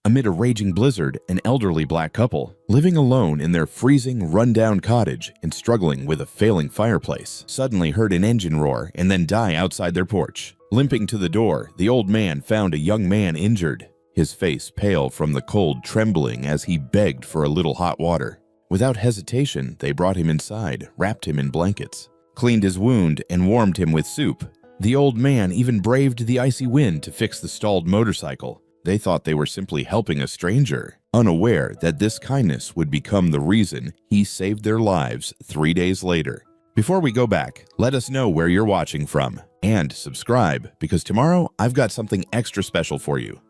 Amid a raging blizzard, an elderly black couple, living alone in their freezing, run-down cottage and struggling with a failing fireplace, suddenly heard an engine roar and then die outside their porch. Limping to the door, the old man found a young man injured, his face pale from the cold, trembling as he begged for a little hot water. Without hesitation, they brought him inside, wrapped him in blankets, cleaned his wound, and warmed him with soup. The old man even braved the icy wind to fix the stalled motorcycle. They thought they were simply helping a stranger, unaware that this kindness would become the reason he saved their lives 3 days later. Before we go back, let us know where you're watching from, and subscribe, because tomorrow I've got something extra special for you.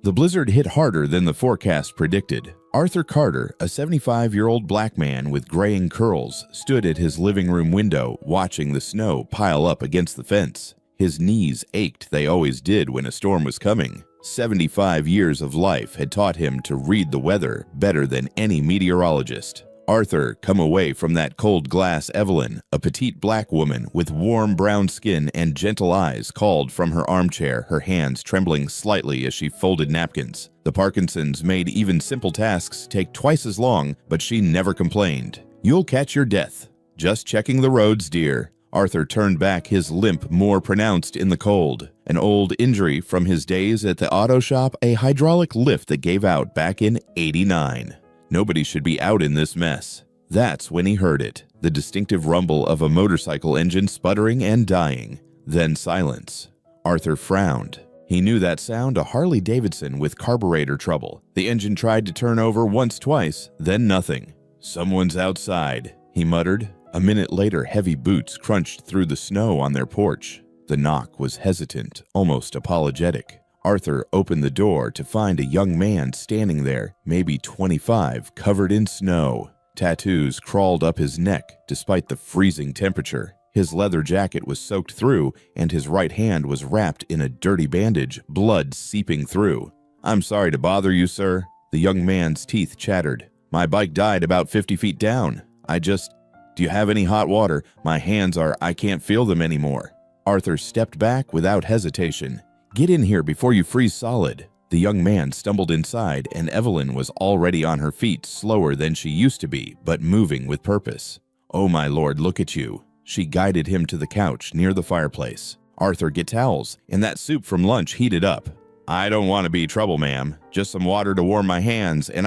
The blizzard hit harder than the forecast predicted. Arthur Carter, a 75-year-old black man with graying curls, stood at his living room window watching the snow pile up against the fence. His knees ached, they always did when a storm was coming. 75 years of life had taught him to read the weather better than any meteorologist. Arthur, come away from that cold glass. Evelyn, a petite black woman with warm brown skin and gentle eyes, called from her armchair, her hands trembling slightly as she folded napkins. The Parkinsons made even simple tasks take twice as long, but she never complained. "You'll catch your death. Just checking the roads, dear." Arthur turned back, his limp more pronounced in the cold. An old injury from his days at the auto shop, a hydraulic lift that gave out back in '89. Nobody should be out in this mess. That's when he heard it, the distinctive rumble of a motorcycle engine sputtering and dying. Then silence. Arthur frowned. He knew that sound, a Harley-Davidson with carburetor trouble. The engine tried to turn over once, twice, then nothing. "Someone's outside," he muttered. A minute later, heavy boots crunched through the snow on their porch. The knock was hesitant, almost apologetic. Arthur opened the door to find a young man standing there, maybe 25, covered in snow. Tattoos crawled up his neck despite the freezing temperature. His leather jacket was soaked through, and his right hand was wrapped in a dirty bandage, blood seeping through. "I'm sorry to bother you, sir." The young man's teeth chattered. "My bike died about 50 feet down. Do you have any hot water? My hands I can't feel them anymore." Arthur stepped back without hesitation. "Get in here before you freeze solid." The young man stumbled inside, and Evelyn was already on her feet, slower than she used to be, but moving with purpose. "Oh my lord, look at you." She guided him to the couch near the fireplace. "Arthur, get towels, and that soup from lunch heated up." "I don't want to be trouble, ma'am. Just some water to warm my hands, and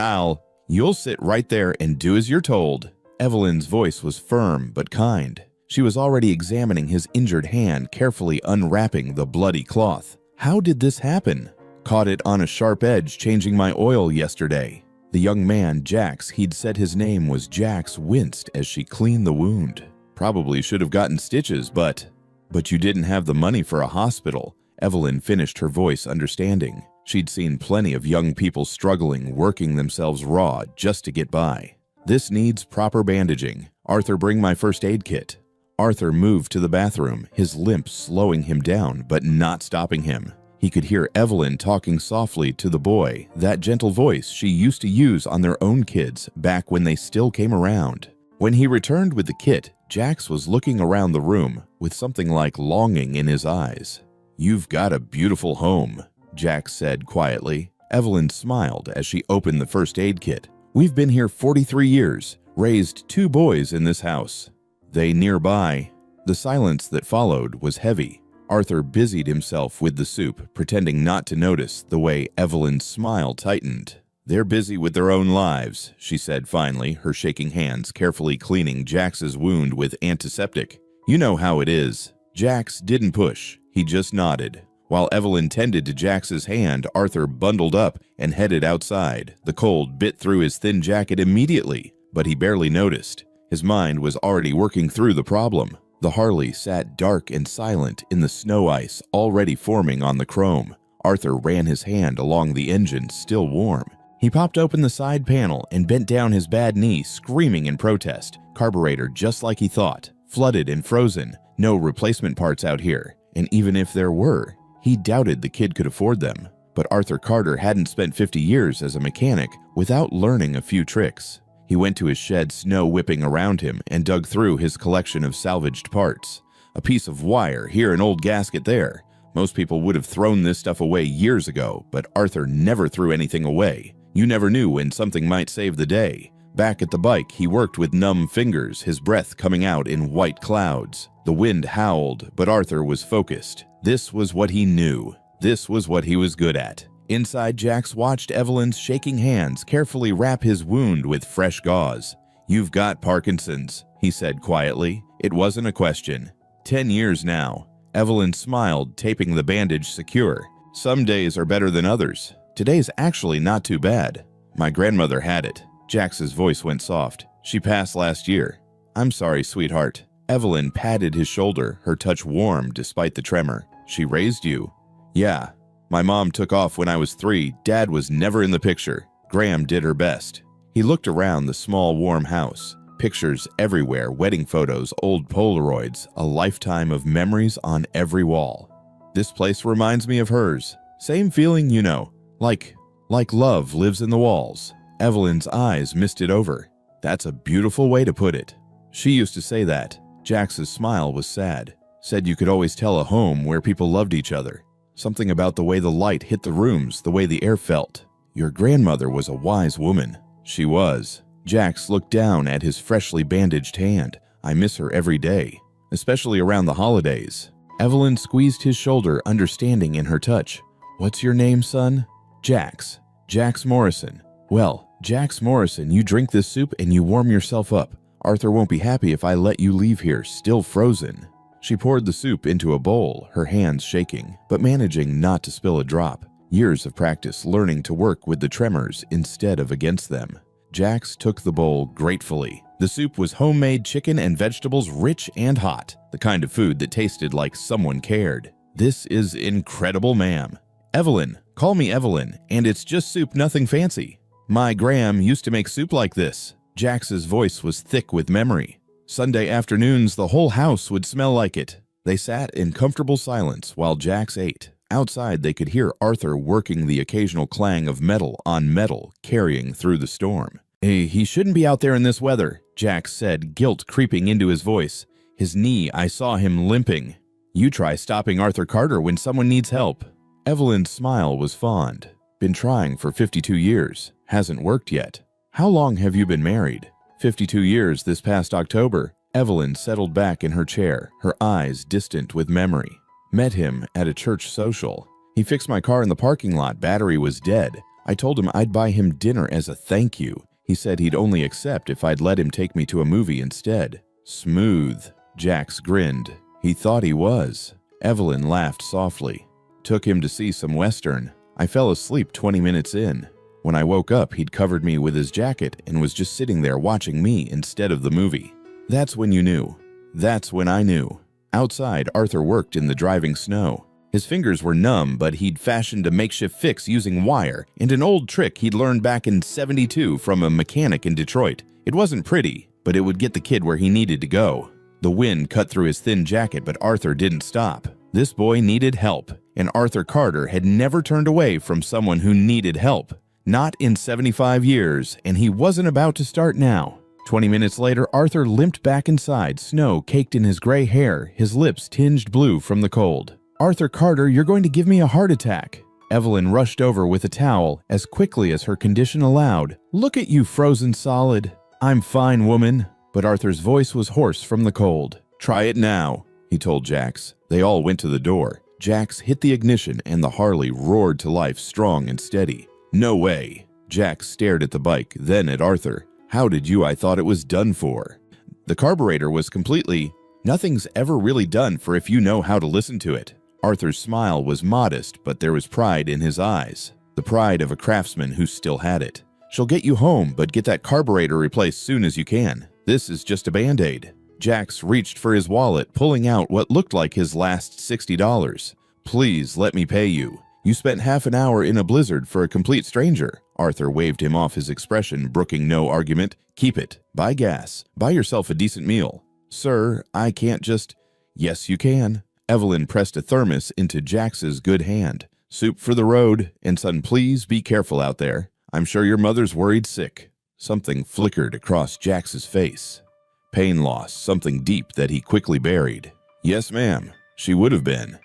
You'll sit right there and do as you're told." Evelyn's voice was firm but kind. She was already examining his injured hand, carefully unwrapping the bloody cloth. "How did this happen?" "Caught it on a sharp edge changing my oil yesterday." The young man, Jax, he'd said his name was Jax, winced as she cleaned the wound. "Probably should have gotten stitches, but you didn't have the money for a hospital." Evelyn finished, her voice understanding. She'd seen plenty of young people struggling, working themselves raw just to get by. "This needs proper bandaging. Arthur, bring my first aid kit." Arthur moved to the bathroom, his limp slowing him down but not stopping him. He could hear Evelyn talking softly to the boy, that gentle voice she used to use on their own kids back when they still came around. When he returned with the kit, Jax was looking around the room with something like longing in his eyes. "You've got a beautiful home," Jax said quietly. Evelyn smiled as she opened the first aid kit. "We've been here 43 years, raised 2 boys in this house." "They nearby." The silence that followed was heavy. Arthur busied himself with the soup, pretending not to notice the way Evelyn's smile tightened. "They're busy with their own lives," she said finally, her shaking hands carefully cleaning Jax's wound with antiseptic. "You know how it is." Jax didn't push, he just nodded. While Evelyn tended to Jax's hand, Arthur bundled up and headed outside. The cold bit through his thin jacket immediately, but he barely noticed. His mind was already working through the problem. The Harley sat dark and silent in the snow ice already forming on the chrome. Arthur ran his hand along the engine, still warm. He popped open the side panel and bent down his bad knee, screaming in protest. Carburetor just like he thought, flooded and frozen. No replacement parts out here, and even if there were, he doubted the kid could afford them. But Arthur Carter hadn't spent 50 years as a mechanic without learning a few tricks. He went to his shed, snow whipping around him, and dug through his collection of salvaged parts. A piece of wire here, an old gasket there. Most people would have thrown this stuff away years ago, but Arthur never threw anything away. You never knew when something might save the day. Back at the bike, he worked with numb fingers, his breath coming out in white clouds. The wind howled, but Arthur was focused. This was what he knew. This was what he was good at. Inside, Jax watched Evelyn's shaking hands carefully wrap his wound with fresh gauze. "You've got Parkinson's," he said quietly. It wasn't a question. 10 years now. Evelyn smiled, taping the bandage secure. "Some days are better than others. Today's actually not too bad. My grandmother had it." Jax's voice went soft. "She passed last year." "I'm sorry, sweetheart." Evelyn patted his shoulder, her touch warm despite the tremor. "She raised you?" "Yeah. My mom took off when I was 3. Dad was never in the picture. Graham did her best." He looked around the small, warm house. Pictures everywhere, wedding photos, old Polaroids, a lifetime of memories on every wall. "This place reminds me of hers. Same feeling, you know. Like love lives in the walls." Evelyn's eyes misted over. "That's a beautiful way to put it." She used to say that. Jax's smile was sad. "Said you could always tell a home where people loved each other. Something about the way the light hit the rooms, the way the air felt. Your grandmother was a wise woman." "She was." Jax looked down at his freshly bandaged hand. "I miss her every day, especially around the holidays." Evelyn squeezed his shoulder, understanding in her touch. "What's your name, son?" "Jax. Jax Morrison." "Well, Jax Morrison, you drink this soup and you warm yourself up. Arthur won't be happy if I let you leave here still frozen." She poured the soup into a bowl, her hands shaking, but managing not to spill a drop. Years of practice learning to work with the tremors instead of against them. Jax took the bowl gratefully. The soup was homemade chicken and vegetables, rich and hot, the kind of food that tasted like someone cared. "This is incredible, ma'am." "Evelyn, call me Evelyn, and it's just soup, nothing fancy. My Graham used to make soup like this." Jax's voice was thick with memory. Sunday afternoons, the whole house would smell like it. They sat in comfortable silence while Jax ate. Outside, they could hear Arthur working the occasional clang of metal on metal, carrying through the storm. "Hey, he shouldn't be out there in this weather," Jax said, guilt creeping into his voice. "His knee, I saw him limping." "You try stopping Arthur Carter when someone needs help." Evelyn's smile was fond. "Been trying for 52 years. Hasn't worked yet." "How long have you been married?" 52 years this past October." Evelyn settled back in her chair, her eyes distant with memory. "Met him at a church social. He fixed my car in the parking lot. Battery was dead. I told him I'd buy him dinner as a thank you. He said he'd only accept if I'd let him take me to a movie instead." "Smooth." Jax grinned. "He thought he was." Evelyn laughed softly. "Took him to see some Western. I fell asleep 20 minutes in. When I woke up, he'd covered me with his jacket and was just sitting there watching me instead of the movie." "That's when you knew." "That's when I knew." Outside, Arthur worked in the driving snow. His fingers were numb, but he'd fashioned a makeshift fix using wire and an old trick he'd learned back in '72 from a mechanic in Detroit. It wasn't pretty, but it would get the kid where he needed to go. The wind cut through his thin jacket, but Arthur didn't stop. This boy needed help, and Arthur Carter had never turned away from someone who needed help. Not in 75 years, and he wasn't about to start now. 20 minutes later, Arthur limped back inside, snow caked in his gray hair, his lips tinged blue from the cold. "Arthur Carter, you're going to give me a heart attack." Evelyn rushed over with a towel as quickly as her condition allowed. "Look at you, frozen solid." "I'm fine, woman." But Arthur's voice was hoarse from the cold. "Try it now," he told Jax. They all went to the door. Jax hit the ignition and the Harley roared to life, strong and steady. "No way." Jax stared at the bike, then at Arthur. "How did you? I thought it was done for." The carburetor was completely... "Nothing's ever really done for if you know how to listen to it." Arthur's smile was modest, but there was pride in his eyes. The pride of a craftsman who still had it. "She'll get you home, but get that carburetor replaced soon as you can. This is just a Band-Aid." Jax reached for his wallet, pulling out what looked like his last $60. "Please let me pay you. You spent half an hour in a blizzard for a complete stranger." Arthur waved him off his expression, brooking no argument. "Keep it. Buy gas. Buy yourself a decent meal." "Sir, I can't just..." "Yes, you can." Evelyn pressed a thermos into Jax's good hand. "Soup for the road. And son, please be careful out there. I'm sure your mother's worried sick." Something flickered across Jax's face. Pain loss, something deep that he quickly buried. "Yes, ma'am. She would have been."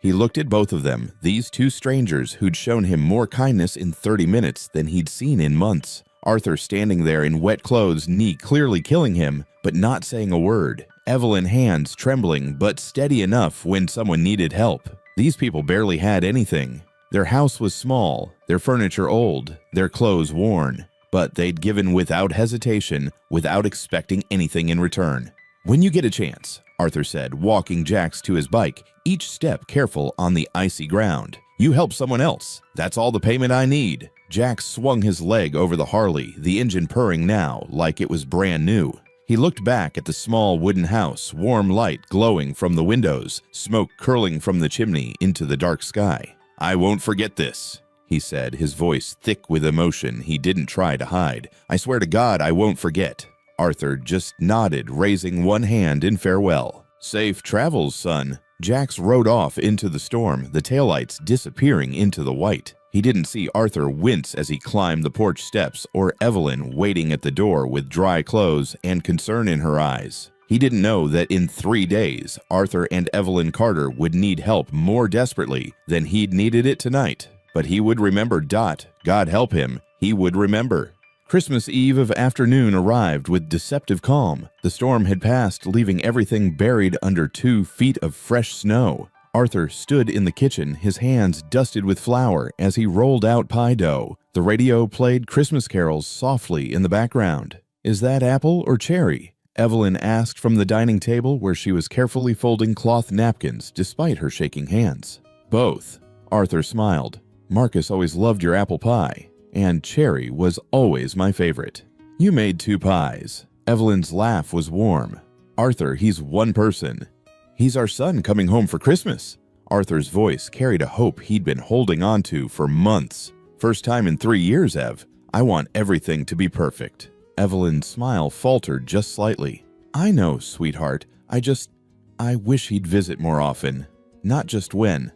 He looked at both of them, these two strangers who'd shown him more kindness in 30 minutes than he'd seen in months. Arthur standing there in wet clothes, knee clearly killing him, but not saying a word. Evelyn hands trembling, but steady enough when someone needed help. These people barely had anything. Their house was small, their furniture old, their clothes worn, but they'd given without hesitation, without expecting anything in return. "When you get a chance," Arthur said, walking Jax to his bike, each step careful on the icy ground. "You help someone else. That's all the payment I need." Jax swung his leg over the Harley, the engine purring now like it was brand new. He looked back at the small wooden house, warm light glowing from the windows, smoke curling from the chimney into the dark sky. "I won't forget this," he said, his voice thick with emotion he didn't try to hide. "I swear to God I won't forget." Arthur just nodded, raising one hand in farewell. "Safe travels, son." Jax rode off into the storm, the taillights disappearing into the white. He didn't see Arthur wince as he climbed the porch steps or Evelyn waiting at the door with dry clothes and concern in her eyes. He didn't know that in 3 days, Arthur and Evelyn Carter would need help more desperately than he'd needed it tonight. But he would remember. God help him, he would remember. Christmas Eve of afternoon arrived with deceptive calm. The storm had passed, leaving everything buried under 2 feet of fresh snow. Arthur stood in the kitchen, his hands dusted with flour as he rolled out pie dough. The radio played Christmas carols softly in the background. "Is that apple or cherry?" Evelyn asked from the dining table where she was carefully folding cloth napkins despite her shaking hands. "Both." Arthur smiled. "Marcus always loved your apple pie, and cherry was always my favorite." "You made 2 pies." Evelyn's laugh was warm. "Arthur, he's one person. He's our son coming home for Christmas." Arthur's voice carried a hope he'd been holding on to for months. "First time in 3 years, Ev. I want everything to be perfect." Evelyn's smile faltered just slightly. "I know, sweetheart. I wish he'd visit more often. Not just when."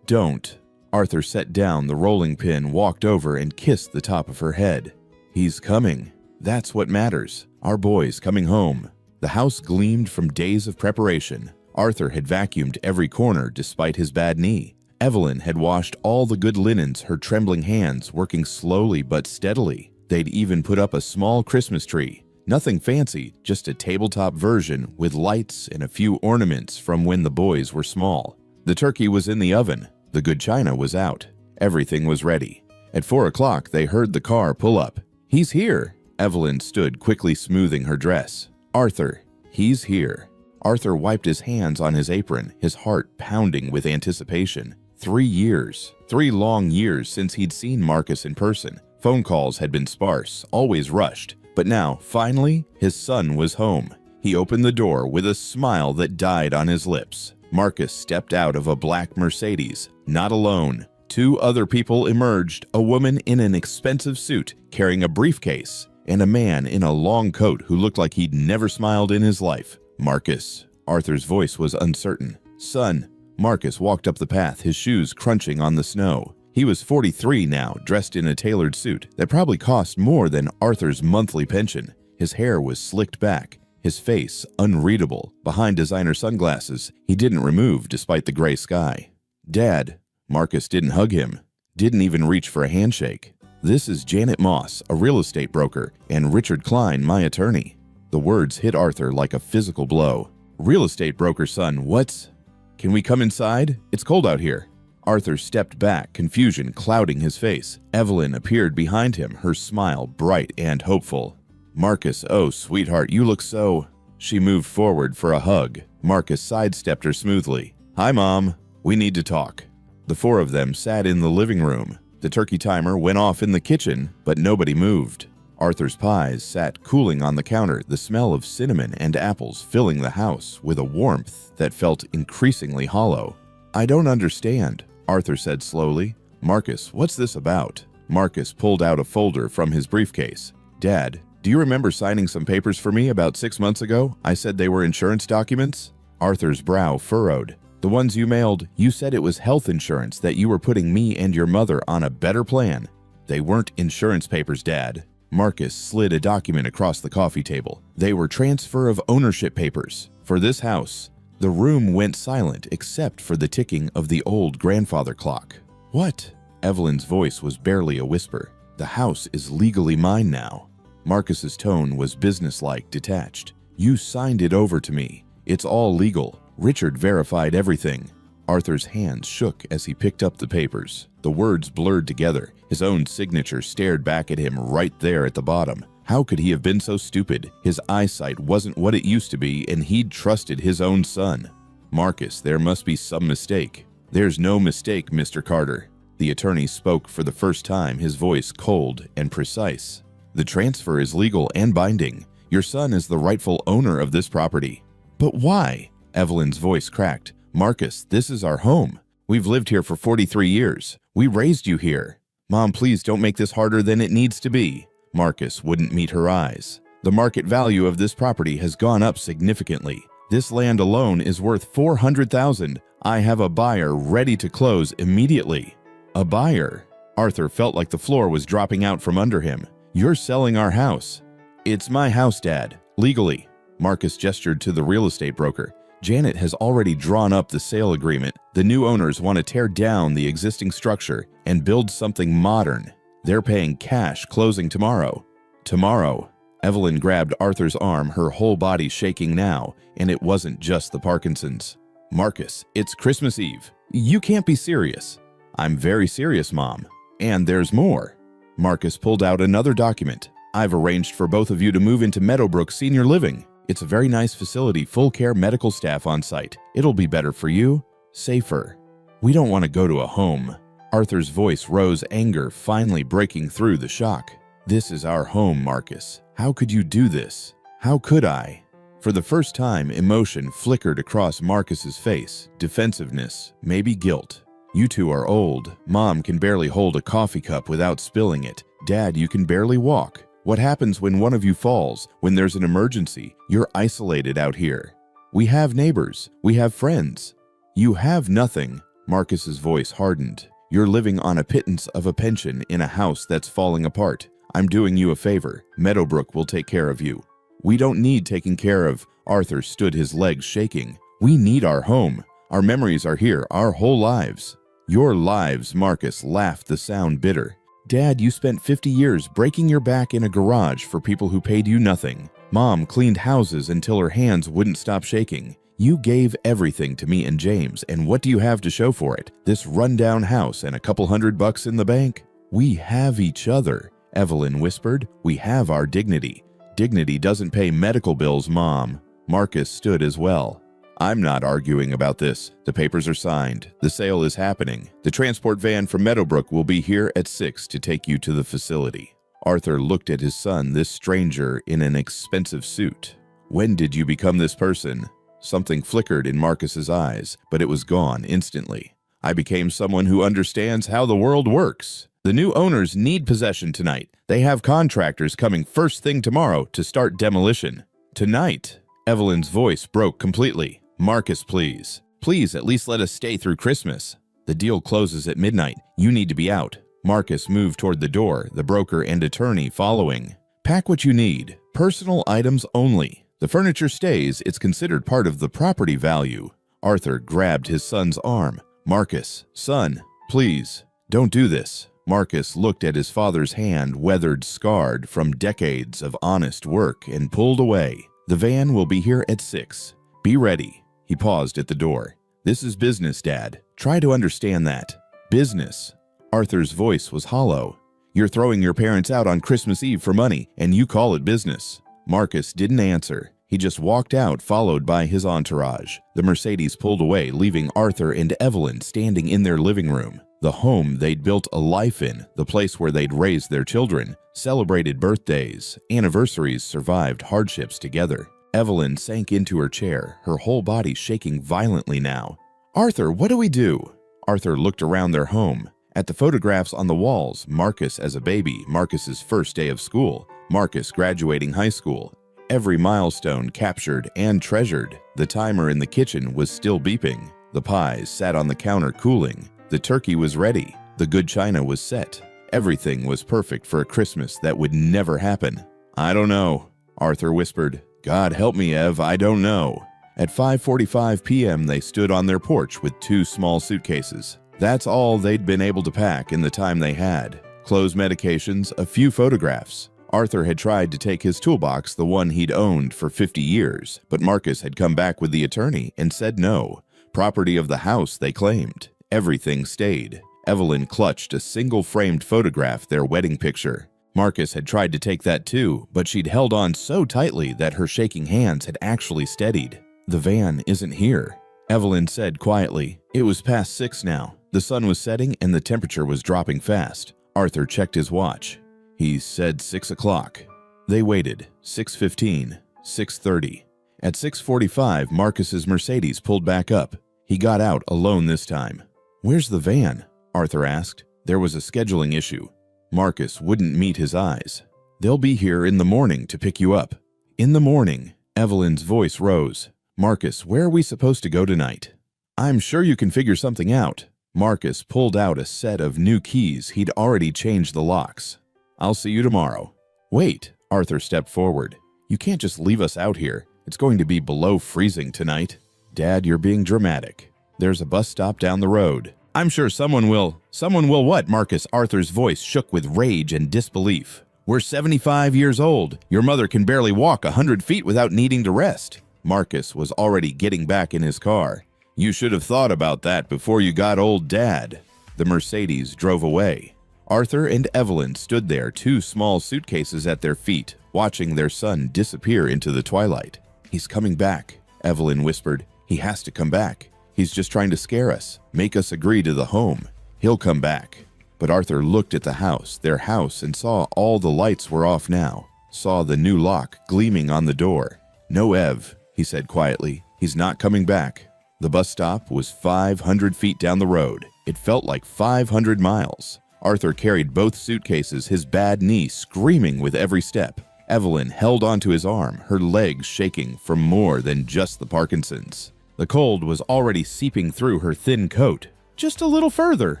"Don't." Arthur set down the rolling pin, walked over, and kissed the top of her head. "He's coming. That's what matters. Our boy's coming home." The house gleamed from days of preparation. Arthur had vacuumed every corner despite his bad knee. Evelyn had washed all the good linens, her trembling hands working slowly but steadily. They'd even put up a small Christmas tree. Nothing fancy, just a tabletop version with lights and a few ornaments from when the boys were small. The turkey was in the oven. The good china was out. Everything was ready. At 4 o'clock, they heard the car pull up. "He's here." Evelyn stood quickly smoothing her dress. "Arthur, he's here." Arthur wiped his hands on his apron, his heart pounding with anticipation. 3 years, 3 long years since he'd seen Marcus in person. Phone calls had been sparse, always rushed. But now, finally, his son was home. He opened the door with a smile that died on his lips. Marcus stepped out of a black Mercedes, not alone. 2 other people emerged, a woman in an expensive suit carrying a briefcase, and a man in a long coat who looked like he'd never smiled in his life. "Marcus." Arthur's voice was uncertain. "Son." Marcus walked up the path, his shoes crunching on the snow. He was 43 now, dressed in a tailored suit that probably cost more than Arthur's monthly pension. His hair was slicked back, his face unreadable behind designer sunglasses he didn't remove despite the gray sky. "Dad." Marcus didn't hug him, didn't even reach for a handshake. "This is Janet Moss, a real estate broker, and Richard Klein, my attorney." The words hit Arthur like a physical blow. "Real estate broker, son, what's—" "Can we come inside? It's cold out here." Arthur stepped back, confusion clouding his face. Evelyn appeared behind him, her smile bright and hopeful. "Marcus, oh, sweetheart, you look so—" She moved forward for a hug. Marcus sidestepped her smoothly. "Hi, Mom. We need to talk." The 4 of them sat in the living room. The turkey timer went off in the kitchen, but nobody moved. Arthur's pies sat cooling on the counter, the smell of cinnamon and apples filling the house with a warmth that felt increasingly hollow. "I don't understand," Arthur said slowly. "Marcus, what's this about?" Marcus pulled out a folder from his briefcase. "Dad, do you remember signing some papers for me about 6 months ago? I said they were insurance documents?" Arthur's brow furrowed. "The ones you mailed, you said it was health insurance, that you were putting me and your mother on a better plan." "They weren't insurance papers, Dad." Marcus slid a document across the coffee table. "They were transfer of ownership papers for this house. The room went silent except for the ticking of the old grandfather clock. "What?" Evelyn's voice was barely a whisper. "The house is legally mine now." Marcus's tone was businesslike, detached. "You signed it over to me. It's all legal. Richard verified everything." Arthur's hands shook as he picked up the papers. The words blurred together. His own signature stared back at him right there at the bottom. How could he have been so stupid? His eyesight wasn't what it used to be, and he'd trusted his own son. "Marcus, there must be some mistake." "There's no mistake, Mr. Carter." The attorney spoke for the first time, his voice cold and precise. "The transfer is legal and binding. Your son is the rightful owner of this property." "But why?" Evelyn's voice cracked. "Marcus, this is our home. We've lived here for 43 years. We raised you here." "Mom, please don't make this harder than it needs to be." Marcus wouldn't meet her eyes. "The market value of this property has gone up significantly. This land alone is worth $400,000. I have a buyer ready to close immediately." "A buyer?" Arthur felt like the floor was dropping out from under him. "You're selling our house." "It's my house, Dad. Legally." Marcus gestured to the real estate broker. "Janet has already drawn up the sale agreement. The new owners want to tear down the existing structure and build something modern. They're paying cash, closing tomorrow." "Tomorrow?" Evelyn grabbed Arthur's arm, her whole body shaking now, and it wasn't just the Parkinsons. "Marcus, it's Christmas Eve. You can't be serious." "I'm very serious, Mom. And there's more." Marcus pulled out another document. "I've arranged for both of you to move into Meadowbrook Senior Living. It's a very nice facility, full care medical staff on site. It'll be better for you, safer." "We don't want to go to a home." Arthur's voice rose, anger finally breaking through the shock. "This is our home, Marcus. How could you do this? How could I?" For the first time, emotion flickered across Marcus's face. Defensiveness, maybe guilt. "You two are old. Mom can barely hold a coffee cup without spilling it. Dad, you can barely walk. What happens when one of you falls? When there's an emergency? You're isolated out here. We have neighbors. We have friends. You have nothing." Marcus's voice hardened. "You're living on a pittance of a pension in a house that's falling apart. I'm doing you a favor. Meadowbrook will take care of you." "We don't need taking care of." Arthur stood, his legs shaking. "We need our home. Our memories are here, our whole lives." "Your lives," Marcus laughed, the sound bitter. "Dad, you spent 50 years breaking your back in a garage for people who paid you nothing. Mom cleaned houses until her hands wouldn't stop shaking. You gave everything to me and James, and what do you have to show for it? This rundown house and a couple $100 in the bank?" "We have each other," Evelyn whispered. "We have our dignity." "Dignity doesn't pay medical bills, Mom." Marcus stood as well. "I'm not arguing about this. The papers are signed. The sale is happening. The transport van from Meadowbrook will be here at 6 to take you to the facility." Arthur looked at his son, this stranger in an expensive suit. "When did you become this person?" Something flickered in Marcus's eyes, but it was gone instantly. "I became someone who understands how the world works. The new owners need possession tonight. They have contractors coming first thing tomorrow to start demolition." "Tonight?" Evelyn's voice broke completely. "Marcus, please. Please at least let us stay through Christmas. The deal closes at midnight. You need to be out." Marcus moved toward the door, the broker and attorney following. "Pack what you need. Personal items only. The furniture stays. It's considered part of the property value." Arthur grabbed his son's arm. "Marcus, son, please, don't do this." Marcus looked at his father's hand, weathered, scarred from decades of honest work, and pulled away. "The van will be here at 6. Be ready." He paused at the door. "This is business, Dad. Try to understand that. Business." Arthur's voice was hollow. "You're throwing your parents out on Christmas Eve for money, and you call it business." Marcus didn't answer. He just walked out, followed by his entourage. The Mercedes pulled away, leaving Arthur and Evelyn standing in their living room. The home they'd built a life in, the place where they'd raised their children, celebrated birthdays, anniversaries, survived hardships together. Evelyn sank into her chair, her whole body shaking violently now. "Arthur, what do we do?" Arthur looked around their home. At the photographs on the walls, Marcus as a baby, Marcus's first day of school, Marcus graduating high school. Every milestone captured and treasured. The timer in the kitchen was still beeping. The pies sat on the counter cooling. The turkey was ready. The good china was set. Everything was perfect for a Christmas that would never happen. "I don't know," Arthur whispered. "God help me, Ev, I don't know." At 5:45 p.m., they stood on their porch with 2 small suitcases. That's all they'd been able to pack in the time they had. Clothes, medications, a few photographs. Arthur had tried to take his toolbox, the one he'd owned for 50 years, but Marcus had come back with the attorney and said no. Property of the house, they claimed. Everything stayed. Evelyn clutched a single-framed photograph, their wedding picture. Marcus had tried to take that too, but she'd held on so tightly that her shaking hands had actually steadied. "The van isn't here," Evelyn said quietly. It was past 6 now. The sun was setting and the temperature was dropping fast. Arthur checked his watch. He said 6 o'clock. They waited. 6:15, 6:30. At 6:45, Marcus's Mercedes pulled back up. He got out alone this time. "Where's the van?" Arthur asked. There was a scheduling issue. Marcus wouldn't meet his eyes. "They'll be here in the morning to pick you up." "In the morning?" Evelyn's voice rose. "Marcus, where are we supposed to go tonight?" "I'm sure you can figure something out." Marcus pulled out a set of new keys. He'd already changed the locks. "I'll see you tomorrow." "Wait," Arthur stepped forward. "You can't just leave us out here. It's going to be below freezing tonight." "Dad, you're being dramatic. There's a bus stop down the road." "I'm sure someone will." "Someone will what, Marcus?" Arthur's voice shook with rage and disbelief. "We're 75 years old. Your mother can barely walk 100 feet without needing to rest." Marcus was already getting back in his car. "You should have thought about that before you got old Dad." The Mercedes drove away. Arthur and Evelyn stood there, 2 small suitcases at their feet, watching their son disappear into the twilight. "He's coming back," Evelyn whispered. "He has to come back. He's just trying to scare us, make us agree to the home. He'll come back." But Arthur looked at the house, their house, and saw all the lights were off now, saw the new lock gleaming on the door. "No, Ev," he said quietly. "He's not coming back." The bus stop was 500 feet down the road. It felt like 500 miles. Arthur carried both suitcases, his bad knee screaming with every step. Evelyn held onto his arm, her legs shaking from more than just the Parkinson's. The cold was already seeping through her thin coat. "Just a little further,"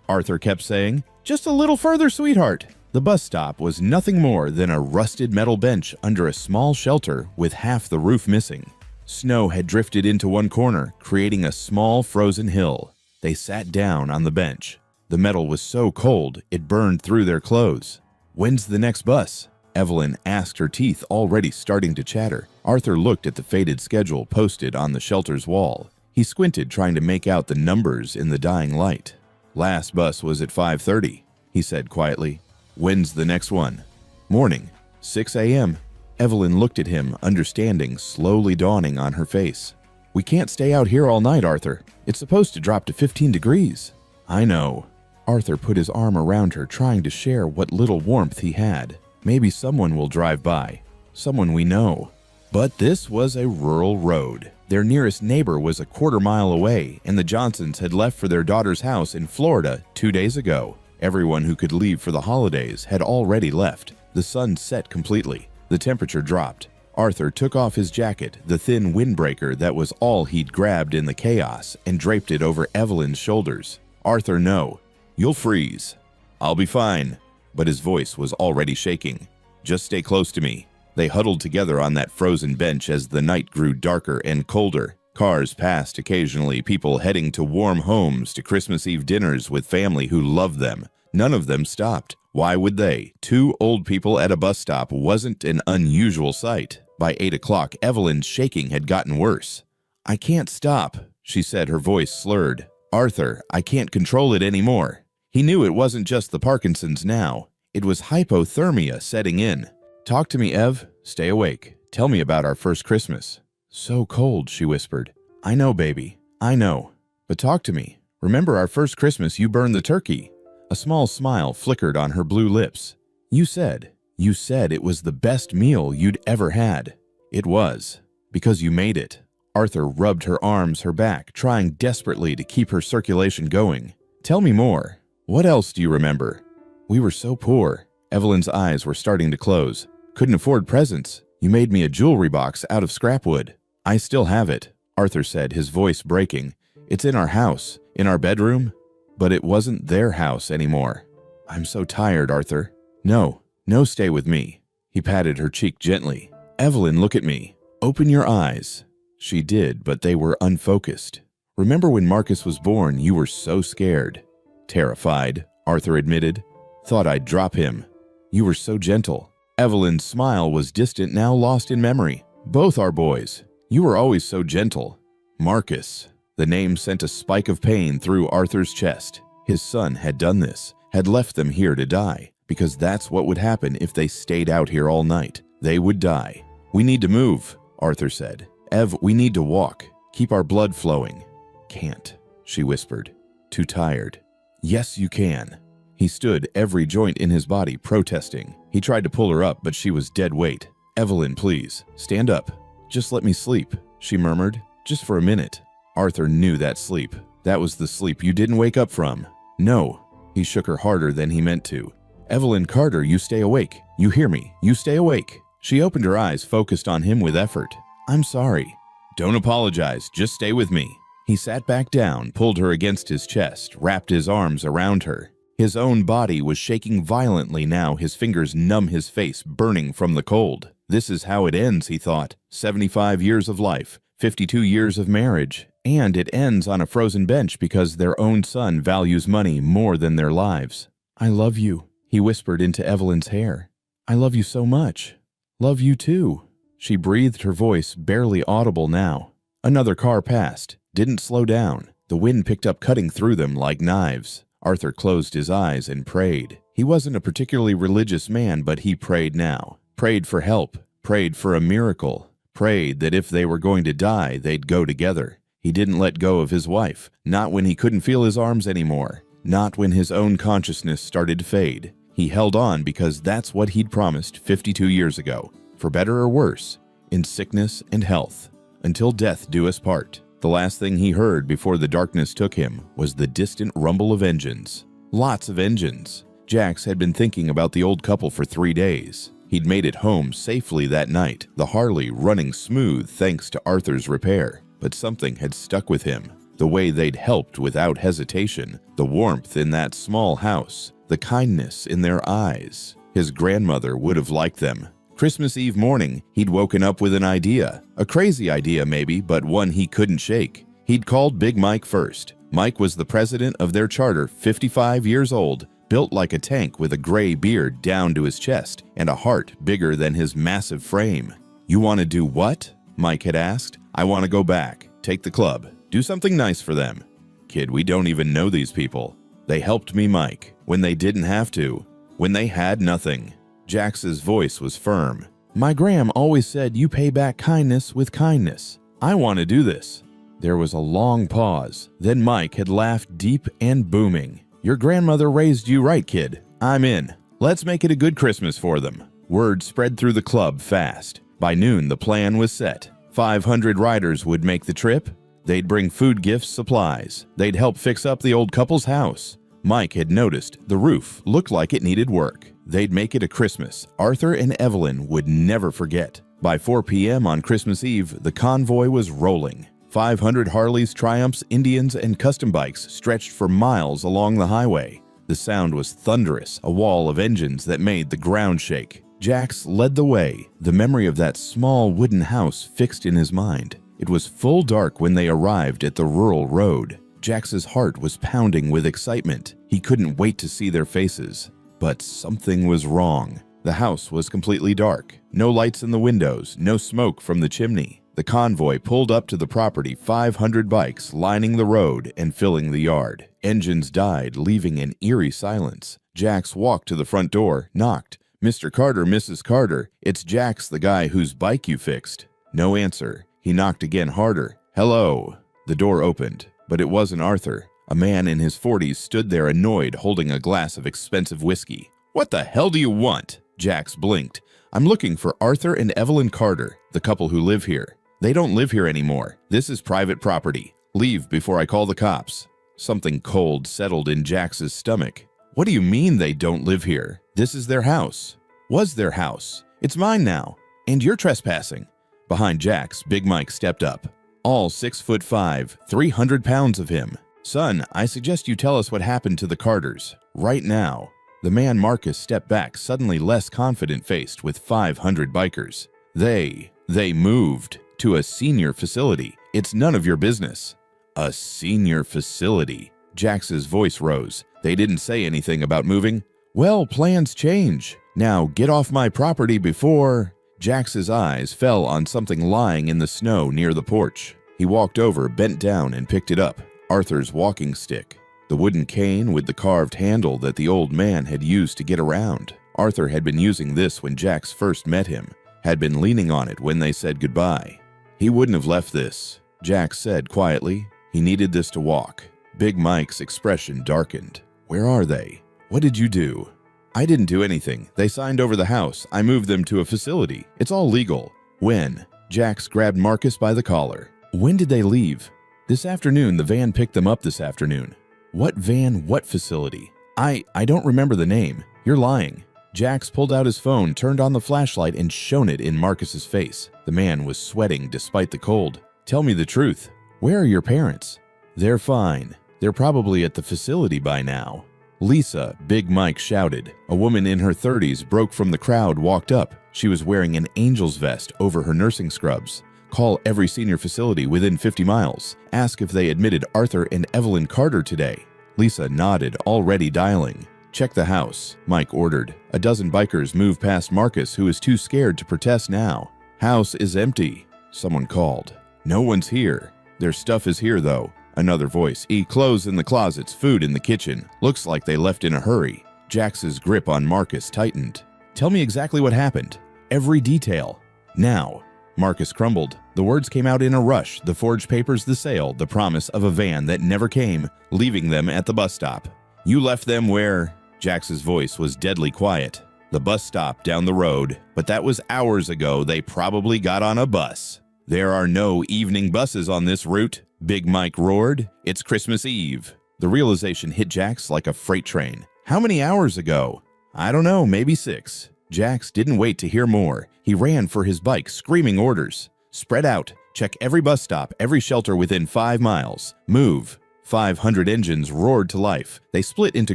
Arthur kept saying. "Just a little further, sweetheart." The bus stop was nothing more than a rusted metal bench under a small shelter with half the roof missing. Snow had drifted into one corner, creating a small frozen hill. They sat down on the bench. The metal was so cold, it burned through their clothes. "When's the next bus?" Evelyn asked, her teeth already starting to chatter. Arthur looked at the faded schedule posted on the shelter's wall. He squinted, trying to make out the numbers in the dying light. "Last bus was at 5:30, he said quietly. "When's the next one?" "Morning, 6 a.m. Evelyn looked at him, understanding slowly dawning on her face. "We can't stay out here all night, Arthur. It's supposed to drop to 15 degrees. "I know." Arthur put his arm around her, trying to share what little warmth he had. "Maybe someone will drive by. Someone we know." But this was a rural road. Their nearest neighbor was a quarter-mile away, and the Johnsons had left for their daughter's house in Florida 2 days ago. Everyone who could leave for the holidays had already left. The sun set completely. The temperature dropped. Arthur took off his jacket, the thin windbreaker that was all he'd grabbed in the chaos, and draped it over Evelyn's shoulders. "Arthur, no. You'll freeze." "I'll be fine." But his voice was already shaking. "Just stay close to me." They huddled together on that frozen bench as the night grew darker and colder. Cars passed occasionally, people heading to warm homes, to Christmas Eve dinners with family who loved them. None of them stopped. Why would they? 2 old people at a bus stop wasn't an unusual sight. By 8 o'clock, Evelyn's shaking had gotten worse. "I can't stop," she said, her voice slurred. "Arthur, I can't control it anymore." He knew it wasn't just the Parkinson's now. It was hypothermia setting in. "Talk to me, Ev. Stay awake. Tell me about our first Christmas." "So cold," she whispered. "I know, baby. I know. But talk to me. Remember our first Christmas you burned the turkey." A small smile flickered on her blue lips. You said it was the best meal you'd ever had." "It was. Because you made it." Arthur rubbed her arms, her back, trying desperately to keep her circulation going. "Tell me more. What else do you remember?" "We were so poor." Evelyn's eyes were starting to close. "Couldn't afford presents. You made me a jewelry box out of scrap wood." "I still have it," Arthur said, his voice breaking. "It's in our house, in our bedroom." But it wasn't their house anymore. "I'm so tired, Arthur." No, stay with me." He patted her cheek gently. "Evelyn, look at me. Open your eyes. She did, but they were unfocused. Remember when Marcus was born, you were so scared. Terrified, Arthur admitted. Thought I'd drop him. You were so gentle. Evelyn's smile was distant, now lost in memory. Both our boys. You were always so gentle. Marcus. The name sent a spike of pain through Arthur's chest. His son had done this, had left them here to die, because that's what would happen if they stayed out here all night. They would die. We need to move, Arthur said. Ev, we need to walk. Keep our blood flowing. Can't, she whispered. Too tired. Yes, you can. He stood, every joint in his body protesting. He tried to pull her up, but she was dead weight. Evelyn, please, stand up. Just let me sleep, she murmured. Just for a minute. Arthur knew that sleep. That was the sleep you didn't wake up from. No. He shook her harder than he meant to. Evelyn Carter, you stay awake. You hear me. You stay awake. She opened her eyes, focused on him with effort. I'm sorry. Don't apologize. Just stay with me. He sat back down, pulled her against his chest, wrapped his arms around her. His own body was shaking violently now, his fingers numb his face, burning from the cold. This is how it ends, he thought. 75 years of life, 52 years of marriage, and it ends on a frozen bench because their own son values money more than their lives. I love you, he whispered into Evelyn's hair. I love you so much. Love you too. She breathed, her voice barely audible now. Another car passed, didn't slow down. The wind picked up, cutting through them like knives. Arthur closed his eyes and prayed. He wasn't a particularly religious man, but he prayed now. Prayed for help, prayed for a miracle, prayed that if they were going to die, they'd go together. He didn't let go of his wife, not when he couldn't feel his arms anymore, not when his own consciousness started to fade. He held on because that's what he'd promised 52 years ago, for better or worse, in sickness and health, until death do us part. The last thing he heard before the darkness took him was the distant rumble of engines. Lots of engines. Jax had been thinking about the old couple for 3 days. He'd made it home safely that night, the Harley running smooth thanks to Arthur's repair. But something had stuck with him. The way they'd helped without hesitation, the warmth in that small house, the kindness in their eyes. His grandmother would have liked them. Christmas Eve morning, he'd woken up with an idea. A crazy idea maybe, but one he couldn't shake. He'd called Big Mike first. Mike was the president of their charter, 55 years old, built like a tank with a gray beard down to his chest and a heart bigger than his massive frame. You want to do what? Mike had asked. I want to go back, take the club, do something nice for them. Kid, we don't even know these people. They helped me, Mike, when they didn't have to, when they had nothing. Jax's voice was firm. My gram always said you pay back kindness with kindness. I want to do this. There was a long pause. Then Mike had laughed deep and booming. Your grandmother raised you right, kid. I'm in. Let's make it a good Christmas for them. Word spread through the club fast. By noon, the plan was set. 500 riders would make the trip. They'd bring food, gifts, supplies. They'd help fix up the old couple's house. Mike had noticed the roof looked like it needed work. They'd make it a Christmas Arthur and Evelyn would never forget. By 4 p.m. on Christmas Eve, the convoy was rolling. 500 Harleys, Triumphs, Indians, and custom bikes stretched for miles along the highway. The sound was thunderous, a wall of engines that made the ground shake. Jax led the way, the memory of that small wooden house fixed in his mind. It was full dark when they arrived at the rural road. Jax's heart was pounding with excitement. He couldn't wait to see their faces. But something was wrong. The house was completely dark. No lights in the windows, no smoke from the chimney. The convoy pulled up to the property, 500 bikes lining the road and filling the yard. Engines died, leaving an eerie silence. Jax walked to the front door, knocked. Mr. Carter, Mrs. Carter, it's Jax, the guy whose bike you fixed. No answer. He knocked again, harder. Hello. The door opened, but it wasn't Arthur. A man in his 40s stood there annoyed, holding a glass of expensive whiskey. What the hell do you want? Jax blinked. I'm looking for Arthur and Evelyn Carter, the couple who live here. They don't live here anymore. This is private property. Leave before I call the cops. Something cold settled in Jax's stomach. What do you mean they don't live here? This is their house. Was their house. It's mine now. And you're trespassing. Behind Jax, Big Mike stepped up. All 6'5", 300 pounds of him. Son, I suggest you tell us what happened to the Carters. Right now. The man Marcus stepped back, suddenly less confident-faced with 500 bikers. They moved. to a senior facility. It's none of your business." "A senior facility?" Jax's voice rose. "They didn't say anything about moving?" "Well, plans change. Now get off my property before—" Jax's eyes fell on something lying in the snow near the porch. He walked over, bent down, and picked it up. Arthur's walking stick. The wooden cane with the carved handle that the old man had used to get around. Arthur had been using this when Jax first met him, had been leaning on it when they said goodbye. He wouldn't have left this, Jax said quietly. He needed this to walk. Big Mike's expression darkened. "Where are they? What did you do?" "I didn't do anything. They signed over the house. I moved them to a facility. It's all legal." "When?" Jax grabbed Marcus by the collar. "When did they leave?" "This afternoon. The van picked them up this afternoon." "What van? What facility?" I don't remember the name. You're lying." Jax pulled out his phone, turned on the flashlight, and shone it in Marcus's face. The man was sweating despite the cold. "Tell me the truth. Where are your parents?" "They're fine. They're probably at the facility by now." "Lisa," Big Mike shouted. A woman in her 30s broke from the crowd, walked up. She was wearing an angel's vest over her nursing scrubs. "Call every senior facility within 50 miles. Ask if they admitted Arthur and Evelyn Carter today." Lisa nodded, already dialing. "Check the house," Mike ordered. A dozen bikers moved past Marcus, who was too scared to protest now. "House is empty," someone called. "No one's here." "Their stuff is here, though." Another voice. "Clothes in the closets, food in the kitchen. Looks like they left in a hurry." Jax's grip on Marcus tightened. "Tell me exactly what happened. Every detail. Now." Marcus crumbled. The words came out in a rush, the forged papers, the sale, the promise of a van that never came, leaving them at the bus stop. "You left them where?" Jax's voice was deadly quiet. "The bus stop down the road. But that was hours ago. They probably got on a bus." "There are no evening buses on this route," Big Mike roared. "It's Christmas Eve." The realization hit Jax like a freight train. "How many hours ago?" "I don't know, maybe 6. Jax didn't wait to hear more. He ran for his bike, screaming orders. "Spread out. Check every bus stop, every shelter within 5 miles. Move." 500 engines roared to life. They split into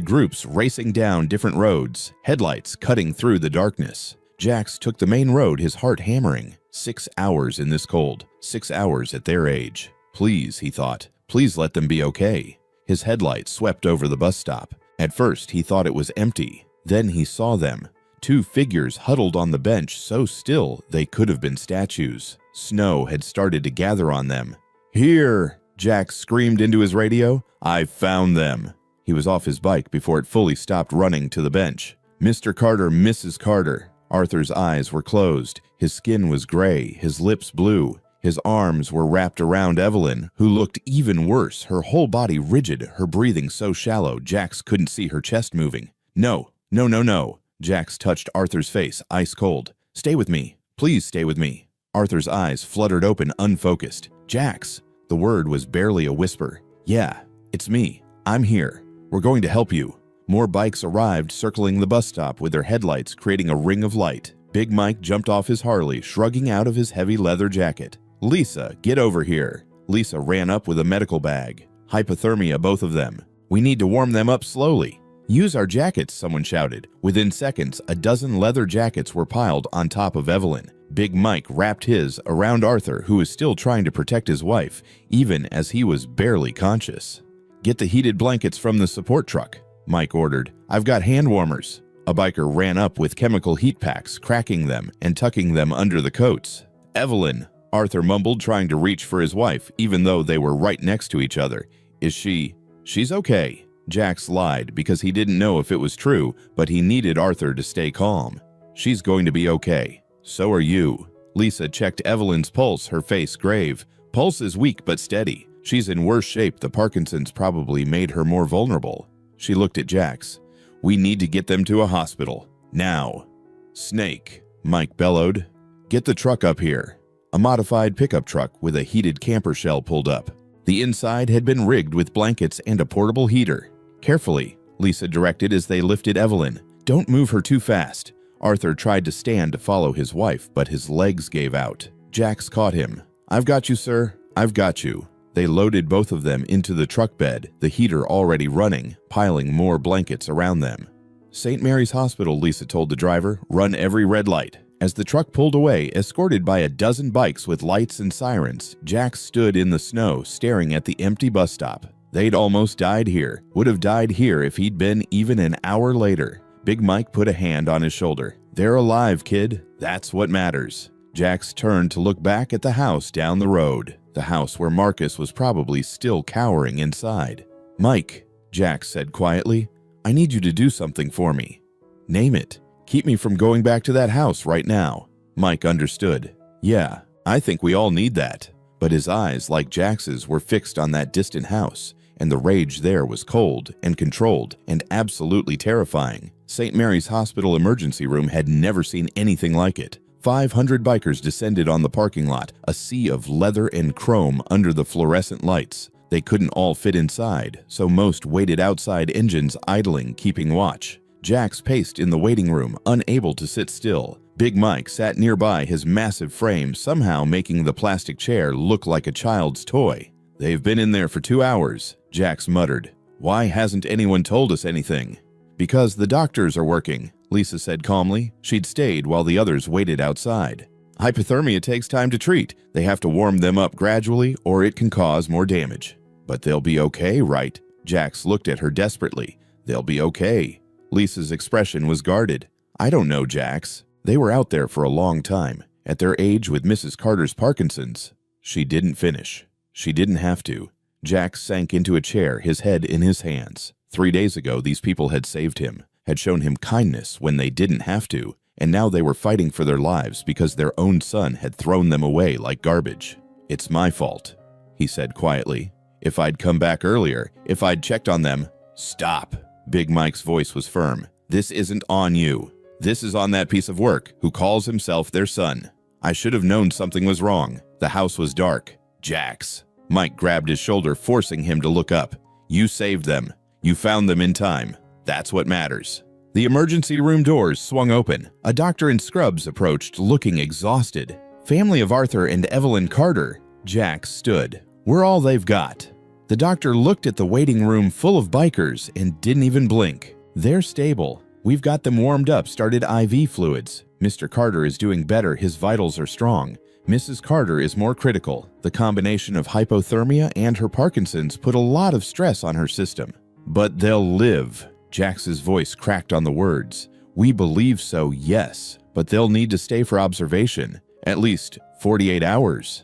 groups, racing down different roads, headlights cutting through the darkness. Jax took the main road, his heart hammering. 6 hours in this cold. 6 hours at their age. Please, he thought. Please let them be okay. His headlights swept over the bus stop. At first, he thought it was empty. Then he saw them. 2 figures huddled on the bench, so still they could have been statues. Snow had started to gather on them. "Here!" Jax screamed into his radio. "I've found them." He was off his bike before it fully stopped running to the bench. "Mr. Carter, Mrs. Carter." Arthur's eyes were closed. His skin was gray, his lips blue. His arms were wrapped around Evelyn, who looked even worse, her whole body rigid, her breathing so shallow Jax couldn't see her chest moving. "No, no, no, no." Jax touched Arthur's face, ice cold. "Stay with me. Please stay with me." Arthur's eyes fluttered open, unfocused. "Jax." The word was barely a whisper. "Yeah, it's me. I'm here. We're going to help you." More bikes arrived, circling the bus stop with their headlights creating a ring of light. Big Mike jumped off his Harley, shrugging out of his heavy leather jacket. "Lisa, get over here." Lisa ran up with a medical bag. "Hypothermia, both of them. We need to warm them up slowly." "Use our jackets," someone shouted. Within seconds, a dozen leather jackets were piled on top of Evelyn. Big Mike wrapped his around Arthur, who was still trying to protect his wife, even as he was barely conscious. "Get the heated blankets from the support truck," Mike ordered. "I've got hand warmers." A biker ran up with chemical heat packs, cracking them and tucking them under the coats. "Evelyn," Arthur mumbled, trying to reach for his wife, even though they were right next to each other. "Is she? She's okay." Jax lied because he didn't know if it was true, but he needed Arthur to stay calm. "She's going to be okay. So are you." Lisa checked Evelyn's pulse, her face grave. "Pulse is weak but steady. She's in worse shape. The Parkinson's probably made her more vulnerable." She looked at Jax. "We need to get them to a hospital. Now." "Snake," Mike bellowed. "Get the truck up here." A modified pickup truck with a heated camper shell pulled up. The inside had been rigged with blankets and a portable heater. "Carefully," Lisa directed as they lifted Evelyn. "Don't move her too fast." Arthur tried to stand to follow his wife, but his legs gave out. Jax caught him. "I've got you, sir. I've got you." They loaded both of them into the truck bed, the heater already running, piling more blankets around them. "St. Mary's Hospital," Lisa told the driver. "Run every red light. As the truck pulled away, escorted by a dozen bikes with lights and sirens, Jax stood in the snow staring at the empty bus stop. They'd almost died here, would have died here if he'd been even an hour later. Big Mike put a hand on his shoulder. "They're alive, kid. That's what matters." Jax turned to look back at the house down the road, the house where Marcus was probably still cowering inside. "Mike," Jax said quietly, "I need you to do something for me." "Name it. Keep me from going back to that house right now." Mike understood. "Yeah, I think we all need that." But his eyes, like Jax's, were fixed on that distant house, and the rage there was cold and controlled and absolutely terrifying. St. Mary's Hospital emergency room had never seen anything like it. 500 bikers descended on the parking lot, a sea of leather and chrome under the fluorescent lights. They couldn't all fit inside, so most waited outside, engines idling, keeping watch. Jax paced in the waiting room, unable to sit still. Big Mike sat nearby, his massive frame somehow making the plastic chair look like a child's toy. "They've been in there for 2 hours, Jax muttered. "Why hasn't anyone told us anything?" "Because the doctors are working," Lisa said calmly. She'd stayed while the others waited outside. "Hypothermia takes time to treat. They have to warm them up gradually, or it can cause more damage." "But they'll be okay, right?" Jax looked at her desperately. "They'll be okay." Lisa's expression was guarded. "I don't know, Jax. They were out there for a long time, at their age with Mrs. Carter's Parkinson's." She didn't finish. She didn't have to. Jax sank into a chair, his head in his hands. 3 days ago, these people had saved him, had shown him kindness when they didn't have to, and now they were fighting for their lives because their own son had thrown them away like garbage. "It's my fault," he said quietly. "If I'd come back earlier, if I'd checked on them—" "Stop!" Big Mike's voice was firm. "This isn't on you. This is on that piece of work who calls himself their son. I should have known something was wrong. The house was dark. Jax." Mike grabbed his shoulder, forcing him to look up. "You saved them. You found them in time. That's what matters." The emergency room doors swung open. A doctor in scrubs approached, looking exhausted. "Family of Arthur and Evelyn Carter." Jax stood. "We're all they've got." The doctor looked at the waiting room full of bikers and didn't even blink. "They're stable. We've got them warmed up, started IV fluids. Mr. Carter is doing better, his vitals are strong. Mrs. Carter is more critical. The combination of hypothermia and her Parkinson's put a lot of stress on her system. But they'll live." Jax's voice cracked on the words. "We believe so, yes, but they'll need to stay for observation, at least 48 hours.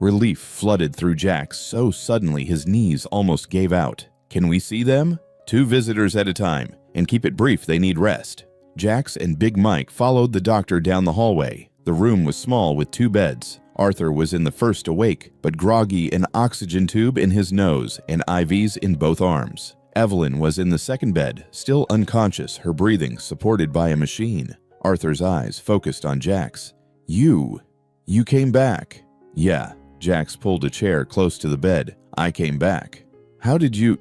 Relief flooded through Jax so suddenly his knees almost gave out. "Can we see them?" "2 visitors at a time, and keep it brief, they need rest." Jax and Big Mike followed the doctor down the hallway. The room was small with 2 beds. Arthur was in the first awake, but groggy, an oxygen tube in his nose and IVs in both arms. Evelyn was in the second bed, still unconscious, her breathing supported by a machine. Arthur's eyes focused on Jax. You came back." "Yeah." Jax pulled a chair close to the bed. "I came back." How did you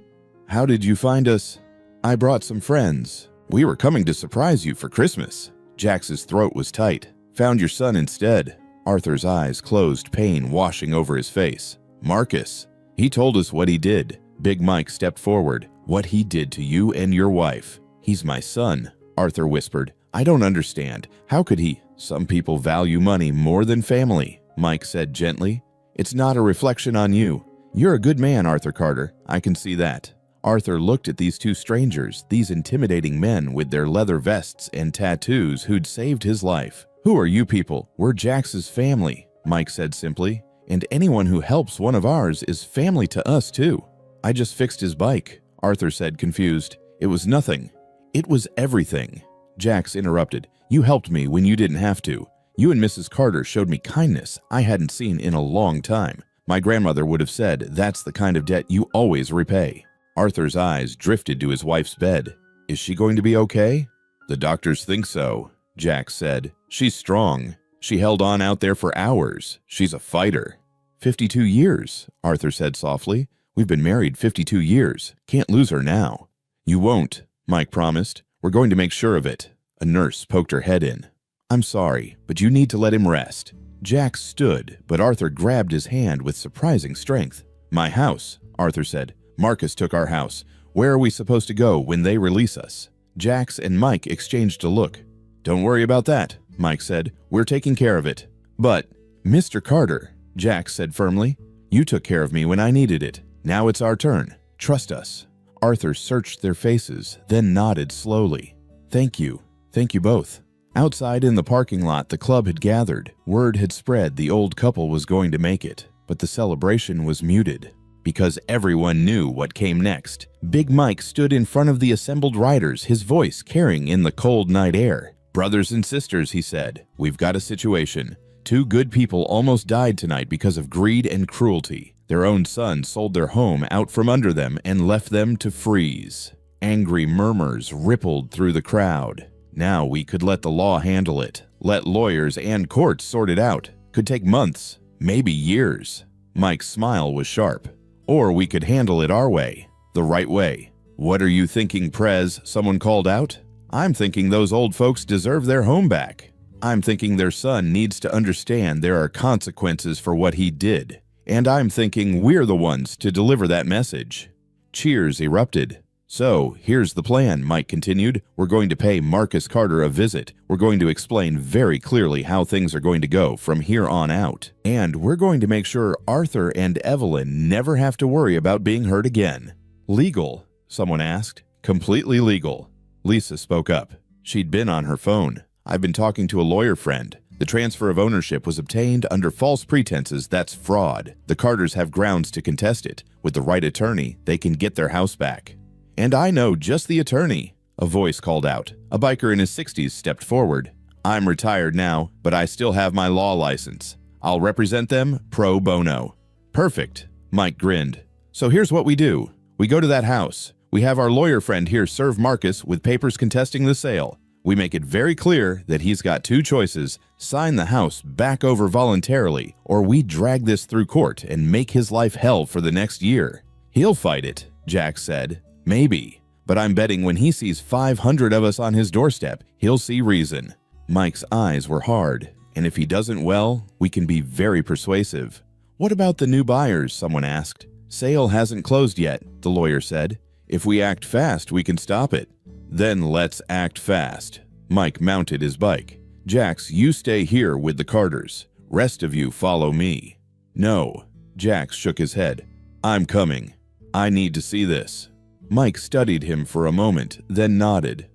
find us?" "I brought some friends. We were coming to surprise you for Christmas." Jax's throat was tight. "Found your son instead." Arthur's eyes closed, pain washing over his face. "Marcus. He told us what he did." Big Mike stepped forward. "What he did to you and your wife." "He's my son," Arthur whispered. "I don't understand. How could he?" "Some people value money more than family," Mike said gently. "It's not a reflection on you. You're a good man, Arthur Carter. I can see that." Arthur looked at these 2 strangers, these intimidating men with their leather vests and tattoos who'd saved his life. "Who are you people?" "We're Jax's family," Mike said simply. "And anyone who helps one of ours is family to us too." "I just fixed his bike," Arthur said, confused. "It was nothing. It was everything." Jax interrupted. "You helped me when you didn't have to. You and Mrs. Carter showed me kindness I hadn't seen in a long time. My grandmother would have said that's the kind of debt you always repay." Arthur's eyes drifted to his wife's bed. "Is she going to be okay?" "The doctors think so," Jax said. "She's strong. She held on out there for hours. She's a fighter." 52 years, Arthur said softly. "We've been married 52 years. Can't lose her now." "You won't," Mike promised. "We're going to make sure of it." A nurse poked her head in. "I'm sorry, but you need to let him rest." Jax stood, but Arthur grabbed his hand with surprising strength. "My house," Arthur said. "Marcus took our house. Where are we supposed to go when they release us?" Jax and Mike exchanged a look. "Don't worry about that," Mike said. "We're taking care of it." "But, Mr. Carter," Jack said firmly, "you took care of me when I needed it. Now it's our turn. Trust us." Arthur searched their faces, then nodded slowly. "Thank you. Thank you both." Outside in the parking lot, the club had gathered. Word had spread the old couple was going to make it, but the celebration was muted because everyone knew what came next. Big Mike stood in front of the assembled riders, his voice carrying in the cold night air. "Brothers and sisters," he said, "we've got a situation. 2 good people almost died tonight because of greed and cruelty. Their own son sold their home out from under them and left them to freeze." Angry murmurs rippled through the crowd. Now we could let the law handle it. Let lawyers and courts sort it out. Could take months, maybe years. Mike's smile was sharp. Or we could handle it our way, the right way. "What are you thinking, Prez?" someone called out. "I'm thinking those old folks deserve their home back. I'm thinking their son needs to understand there are consequences for what he did. And I'm thinking we're the ones to deliver that message." Cheers erupted. "So, here's the plan," Mike continued. "We're going to pay Marcus Carter a visit. We're going to explain very clearly how things are going to go from here on out. And we're going to make sure Arthur and Evelyn never have to worry about being hurt again." "Legal?" someone asked. "Completely legal." Lisa spoke up. She'd been on her phone. "I've been talking to a lawyer friend. The transfer of ownership was obtained under false pretenses. That's fraud. The Carters have grounds to contest it. With the right attorney, they can get their house back." "And I know just the attorney," a voice called out. A biker in his 60s stepped forward. "I'm retired now, but I still have my law license. I'll represent them pro bono." "Perfect," Mike grinned. "So here's what we do. We go to that house. We have our lawyer friend here serve Marcus with papers contesting the sale. We make it very clear that he's got 2 choices: sign the house back over voluntarily, or we drag this through court and make his life hell for the next year." "He'll fight it," Jack said. "Maybe, but I'm betting when he sees 500 of us on his doorstep, he'll see reason." Mike's eyes were hard, and if he doesn't, well, we can be very persuasive. "What about the new buyers?" someone asked. "Sale hasn't closed yet," the lawyer said. "If we act fast, we can stop it." "Then let's act fast." Mike mounted his bike. "Jax, you stay here with the Carters. Rest of you follow me." "No." Jax shook his head. "I'm coming. I need to see this." Mike studied him for a moment, then nodded.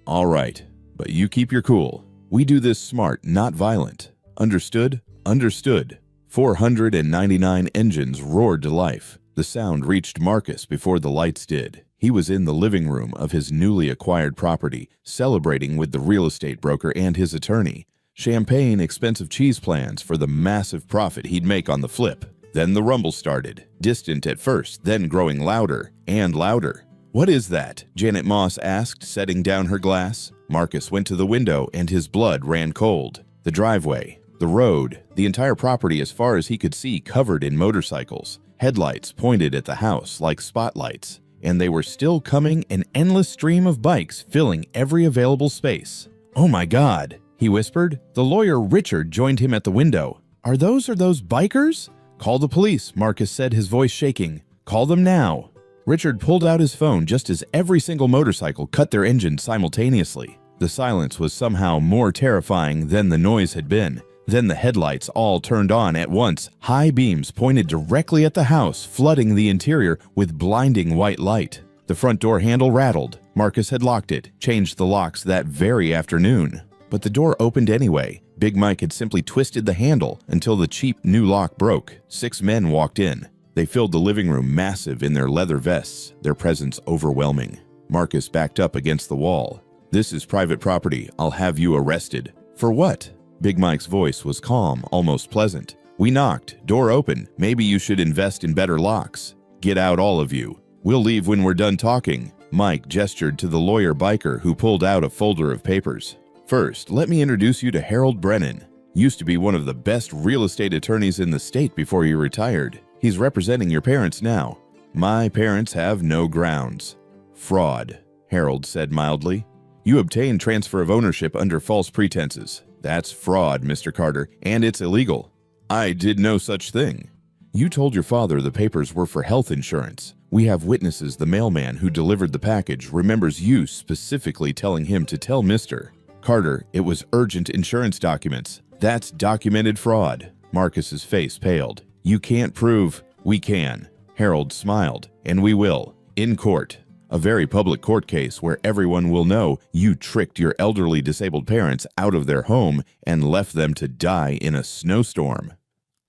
"All right, but you keep your cool. We do this smart, not violent. Understood?" "Understood." 499 engines roared to life. The sound reached Marcus before the lights did. He was in the living room of his newly acquired property, celebrating with the real estate broker and his attorney. Champagne, expensive cheese plans for the massive profit he'd make on the flip. Then the rumble started, distant at first, then growing louder and louder. "What is that?" Janet Moss asked, setting down her glass. Marcus went to the window and his blood ran cold. The driveway, the road, the entire property as far as he could see covered in motorcycles. Headlights pointed at the house like spotlights. And they were still coming, an endless stream of bikes filling every available space. "Oh my God," he whispered. The lawyer Richard joined him at the window. Are those bikers?" "Call the police," Marcus said, his voice shaking. "Call them now." Richard pulled out his phone just as every single motorcycle cut their engine simultaneously. The silence was somehow more terrifying than the noise had been. Then the headlights all turned on at once. High beams pointed directly at the house, flooding the interior with blinding white light. The front door handle rattled. Marcus had locked it, changed the locks that very afternoon. But the door opened anyway. Big Mike had simply twisted the handle until the cheap new lock broke. 6 men walked in. They filled the living room, massive in their leather vests, their presence overwhelming. Marcus backed up against the wall. "This is private property. I'll have you arrested." "For what?" Big Mike's voice was calm, almost pleasant. "We knocked. Door open. Maybe you should invest in better locks. Get out, all of you. We'll leave when we're done talking." Mike gestured to the lawyer biker who pulled out a folder of papers. "First, let me introduce you to Harold Brennan. Used to be one of the best real estate attorneys in the state before he retired. He's representing your parents now." "My parents have no grounds." "Fraud," Harold said mildly. "You obtained transfer of ownership under false pretenses. That's fraud, Mr. Carter, and it's illegal." "I did no such thing." "You told your father the papers were for health insurance. We have witnesses. The mailman who delivered the package remembers you specifically telling him to tell Mr. Carter, it was urgent insurance documents. That's documented fraud. Marcus's face paled. You can't prove. We can. Harold smiled. And we will. In court. A very public court case where everyone will know you tricked your elderly disabled parents out of their home and left them to die in a snowstorm.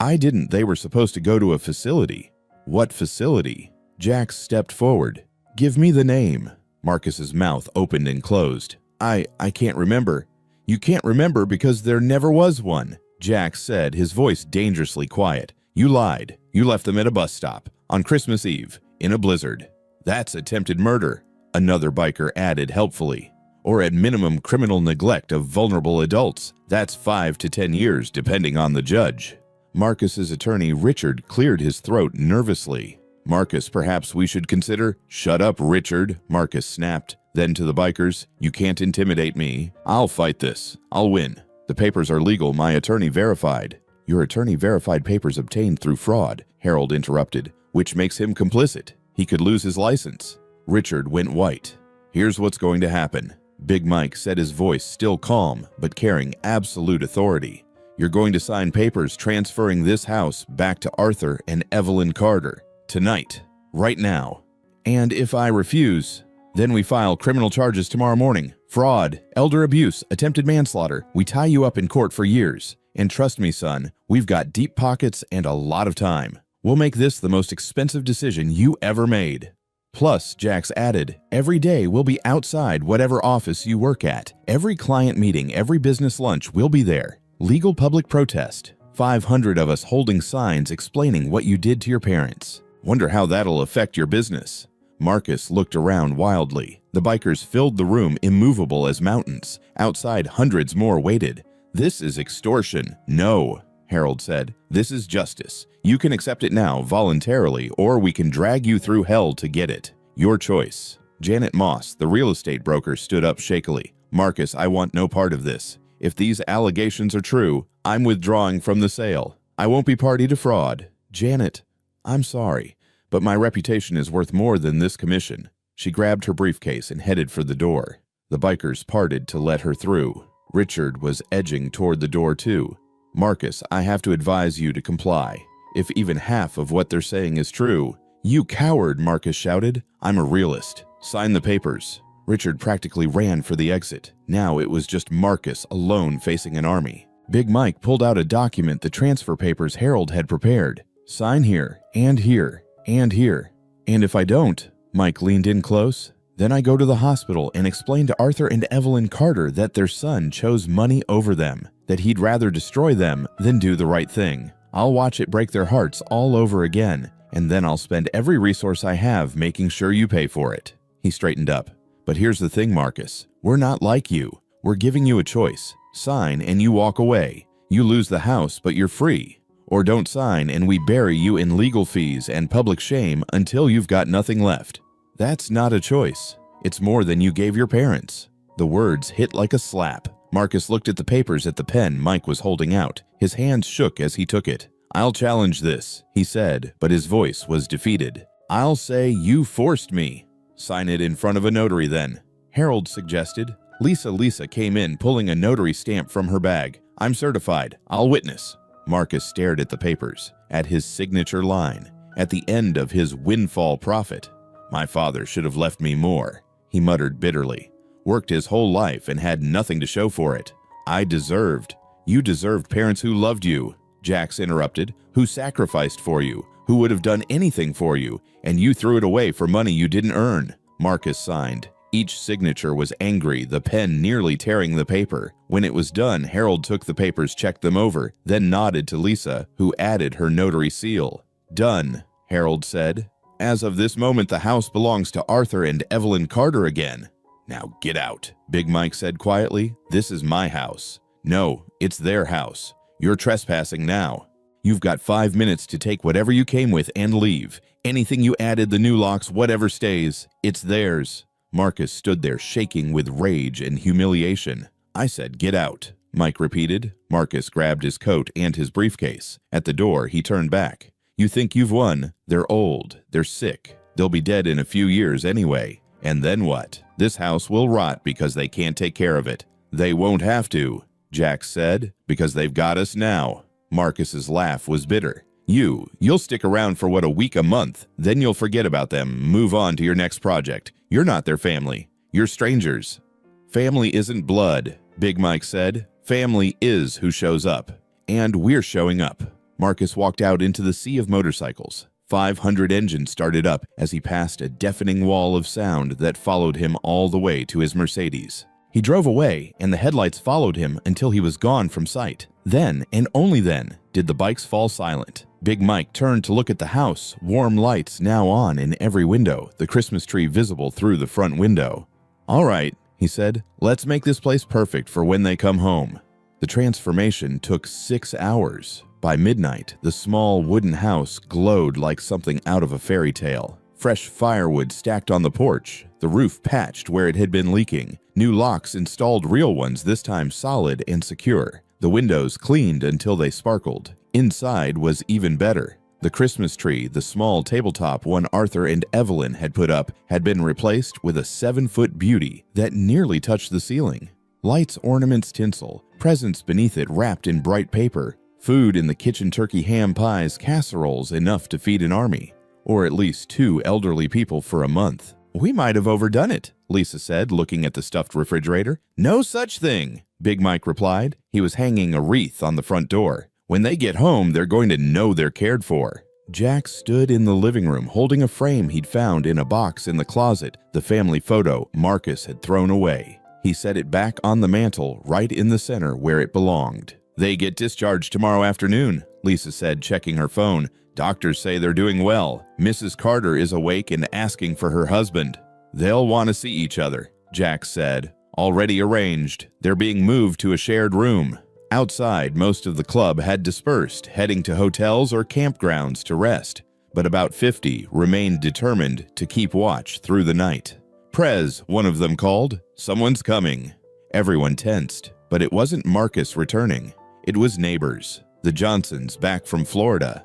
I didn't. They were supposed to go to a facility. What facility? Jax stepped forward. Give me the name. Marcus's mouth opened and closed. I can't remember. You can't remember because there never was one, Jax said, his voice dangerously quiet. You lied. You left them at a bus stop on Christmas Eve in a blizzard. That's attempted murder, another biker added helpfully. Or at minimum criminal neglect of vulnerable adults. That's 5 to 10 years depending on the judge. Marcus's attorney Richard cleared his throat nervously. Marcus, perhaps we should consider— Shut up, Richard, Marcus snapped. Then to the bikers, you can't intimidate me. I'll fight this. I'll win. The papers are legal, my attorney verified. Your attorney verified papers obtained through fraud, Harold interrupted, which makes him complicit. He could lose his license. Richard went white. Here's what's going to happen. Big Mike said, his voice still calm, but carrying absolute authority. You're going to sign papers transferring this house back to Arthur and Evelyn Carter. Tonight. Right now. And if I refuse, then we file criminal charges tomorrow morning. Fraud, elder abuse, attempted manslaughter. We tie you up in court for years. And trust me, son, we've got deep pockets and a lot of time. We'll make this the most expensive decision you ever made. Plus, Jax added, every day we'll be outside whatever office you work at. Every client meeting, every business lunch, we'll be there. Legal public protest. 500 of us holding signs explaining what you did to your parents. Wonder how that'll affect your business. Marcus looked around wildly. The bikers filled the room, immovable as mountains. Outside, hundreds more waited. This is extortion. No, Harold said. This is justice. You can accept it now, voluntarily, or we can drag you through hell to get it. Your choice. Janet Moss, the real estate broker, stood up shakily. Marcus, I want no part of this. If these allegations are true, I'm withdrawing from the sale. I won't be party to fraud. Janet, I'm sorry, but my reputation is worth more than this commission. She grabbed her briefcase and headed for the door. The bikers parted to let her through. Richard was edging toward the door too. Marcus, I have to advise you to comply. If even half of what they're saying is true— You coward, Marcus shouted. I'm a realist. Sign the papers. Richard practically ran for the exit. Now it was just Marcus alone facing an army. Big Mike pulled out a document, the transfer papers Harold had prepared. Sign here, and here, and here. And if I don't, Mike leaned in close, then I go to the hospital and explain to Arthur and Evelyn Carter that their son chose money over them, that he'd rather destroy them than do the right thing. I'll watch it break their hearts all over again, and then I'll spend every resource I have making sure you pay for it. He straightened up. But here's the thing, Marcus. We're not like you. We're giving you a choice. Sign and you walk away. You lose the house, but you're free. Or don't sign and we bury you in legal fees and public shame until you've got nothing left. That's not a choice. It's more than you gave your parents. The words hit like a slap. Marcus looked at the papers at the pen Mike was holding out. His hands shook as he took it. I'll challenge this, he said, but his voice was defeated. I'll say you forced me. Sign it in front of a notary then, Harold suggested. Lisa came in, pulling a notary stamp from her bag. I'm certified. I'll witness. Marcus stared at the papers, at his signature line, at the end of his windfall profit. My father should have left me more, he muttered bitterly. Worked his whole life and had nothing to show for it. You deserved parents who loved you, Jax interrupted, who sacrificed for you, who would have done anything for you, and you threw it away for money you didn't earn. Marcus signed. Each signature was angry, the pen nearly tearing the paper. When it was done, Harold took the papers, checked them over, then nodded to Lisa, who added her notary seal. Done, Harold said. As of this moment, the house belongs to Arthur and Evelyn Carter again. Now get out, Big Mike said quietly. This is my house. No, it's their house. You're trespassing now. You've got 5 minutes to take whatever you came with and leave. Anything you added, the new locks, whatever stays, it's theirs. Marcus stood there shaking with rage and humiliation. I said get out, Mike repeated. Marcus grabbed his coat and his briefcase. At the door, he turned back. You think you've won? They're old. They're sick. They'll be dead in a few years anyway. And then what? This house will rot because they can't take care of it. They won't have to, Jax said, because they've got us now. Marcus's laugh was bitter. You'll stick around for what, a week, a month? Then you'll forget about them, move on to your next project. You're not their family. You're strangers. Family isn't blood, Big Mike said. Family is who shows up. And we're showing up. Marcus walked out into the sea of motorcycles. 500 engines started up as he passed a deafening wall of sound that followed him all the way to his Mercedes. He drove away, and the headlights followed him until he was gone from sight. Then, and only then, did the bikes fall silent. Big Mike turned to look at the house, warm lights now on in every window, the Christmas tree visible through the front window. "All right," he said, "let's make this place perfect for when they come home." The transformation took 6 hours. By midnight, the small wooden house glowed like something out of a fairy tale. Fresh firewood stacked on the porch, the roof patched where it had been leaking, new locks installed, real ones this time solid and secure, the windows cleaned until they sparkled. Inside was even better. The Christmas tree, the small tabletop one Arthur and Evelyn had put up, had been replaced with a 7-foot beauty that nearly touched the ceiling. Lights, ornaments, tinsel, presents beneath it wrapped in bright paper, food in the kitchen, turkey, ham, pies, casseroles, enough to feed an army, or at least 2 elderly people for a month. "We might have overdone it," Lisa said, looking at the stuffed refrigerator. "No such thing," Big Mike replied. He was hanging a wreath on the front door. "When they get home, they're going to know they're cared for." Jack stood in the living room holding a frame he'd found in a box in the closet, the family photo Marcus had thrown away. He set it back on the mantel, right in the center where it belonged. "They get discharged tomorrow afternoon," Lisa said, checking her phone. "Doctors say they're doing well. Mrs. Carter is awake and asking for her husband." "They'll want to see each other," Jack said. "Already arranged. They're being moved to a shared room." Outside, most of the club had dispersed, heading to hotels or campgrounds to rest, but about 50 remained determined to keep watch through the night. "Prez," one of them called. "Someone's coming." Everyone tensed, but it wasn't Marcus returning. It was neighbors, the Johnsons back from Florida,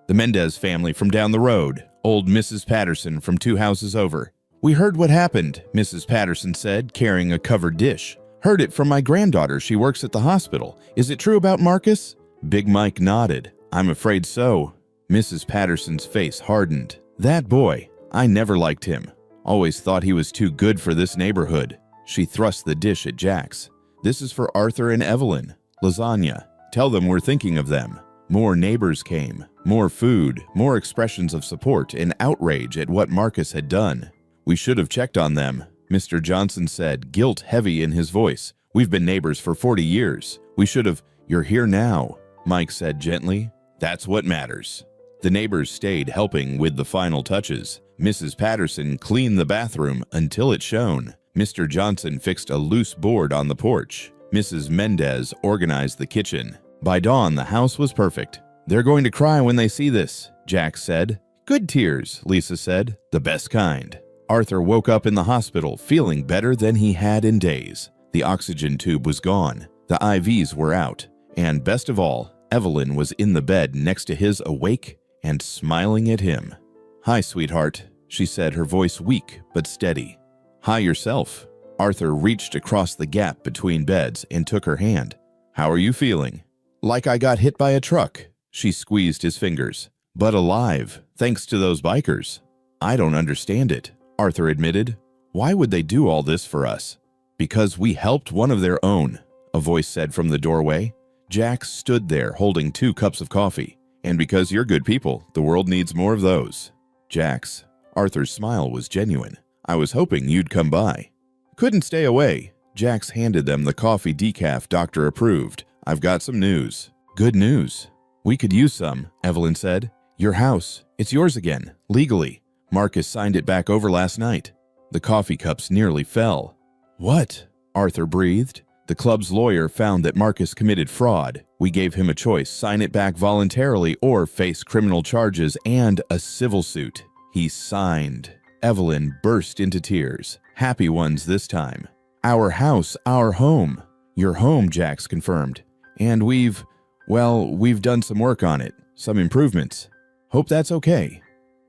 the Mendez family from down the road, old Mrs. Patterson from 2 houses over. "We heard what happened," Mrs. Patterson said, carrying a covered dish. "Heard it from my granddaughter. She works at the hospital. Is it true about Marcus?" Big Mike nodded. "I'm afraid so." Mrs. Patterson's face hardened. "That boy, I never liked him. Always thought he was too good for this neighborhood." She thrust the dish at Jax. "This is for Arthur and Evelyn. Lasagna. Tell them we're thinking of them." More neighbors came. More food, more expressions of support and outrage at what Marcus had done. "We should have checked on them," Mr. Johnson said, guilt heavy in his voice. "We've been neighbors for 40 years. We should have—" "You're here now," Mike said gently. "That's what matters." The neighbors stayed, helping with the final touches. Mrs. Patterson cleaned the bathroom until it shone. Mr. Johnson fixed a loose board on the porch. Mrs. Mendez organized the kitchen. By dawn, the house was perfect. "They're going to cry when they see this," Jack said. "Good tears," Lisa said. "The best kind." Arthur woke up in the hospital, feeling better than he had in days. The oxygen tube was gone. The IVs were out. And best of all, Evelyn was in the bed next to his, awake and smiling at him. "Hi, sweetheart," she said, her voice weak but steady. "Hi yourself." Arthur reached across the gap between beds and took her hand. "How are you feeling?" "Like I got hit by a truck." She squeezed his fingers. "But alive, thanks to those bikers." "I don't understand it," Arthur admitted. "Why would they do all this for us?" "Because we helped one of their own," a voice said from the doorway. Jack stood there holding 2 cups of coffee. "And because you're good people, the world needs more of those." "Jax," Arthur's smile was genuine. "I was hoping you'd come by." "Couldn't stay away." Jax handed them the coffee decaf doctor approved. "I've got some news." "Good news." "We could use some," Evelyn said. "Your house. It's yours again, legally. Marcus signed it back over last night." The coffee cups nearly fell. "What?" Arthur breathed. "The club's lawyer found that Marcus committed fraud. We gave him a choice: sign it back voluntarily or face criminal charges and a civil suit. He signed." Evelyn burst into tears, happy ones this time. "Our house, our home." "Your home," Jax confirmed. "And we've done some work on it, some improvements. Hope that's okay."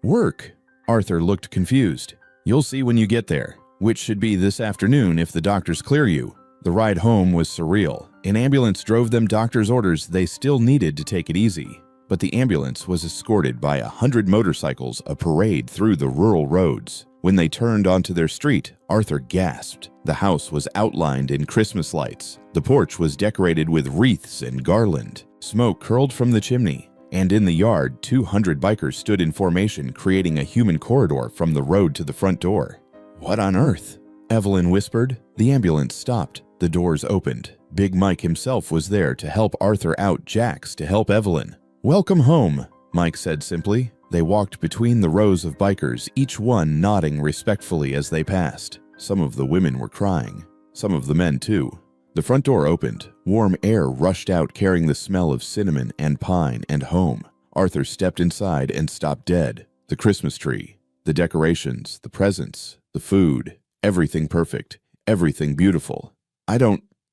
"Work?" Arthur looked confused. "You'll see when you get there, which should be this afternoon if the doctors clear you." The ride home was surreal. An ambulance drove them doctor's orders they still needed to take it easy. But the ambulance was escorted by 100 motorcycles, a parade through the rural roads. When they turned onto their street, Arthur gasped. The house was outlined in Christmas lights. The porch was decorated with wreaths and garland. Smoke curled from the chimney. And in the yard, 200 bikers stood in formation, creating a human corridor from the road to the front door. "What on earth?" Evelyn whispered. The ambulance stopped. The doors opened. Big Mike himself was there to help Arthur out, Jax to help Evelyn. "Welcome home," Mike said simply. They walked between the rows of bikers, each one nodding respectfully as they passed. Some of the women were crying. Some of the men, too. The front door opened. Warm air rushed out, carrying the smell of cinnamon and pine and home. Arthur stepped inside and stopped dead. The Christmas tree, the decorations, the presents, the food, everything perfect, everything beautiful.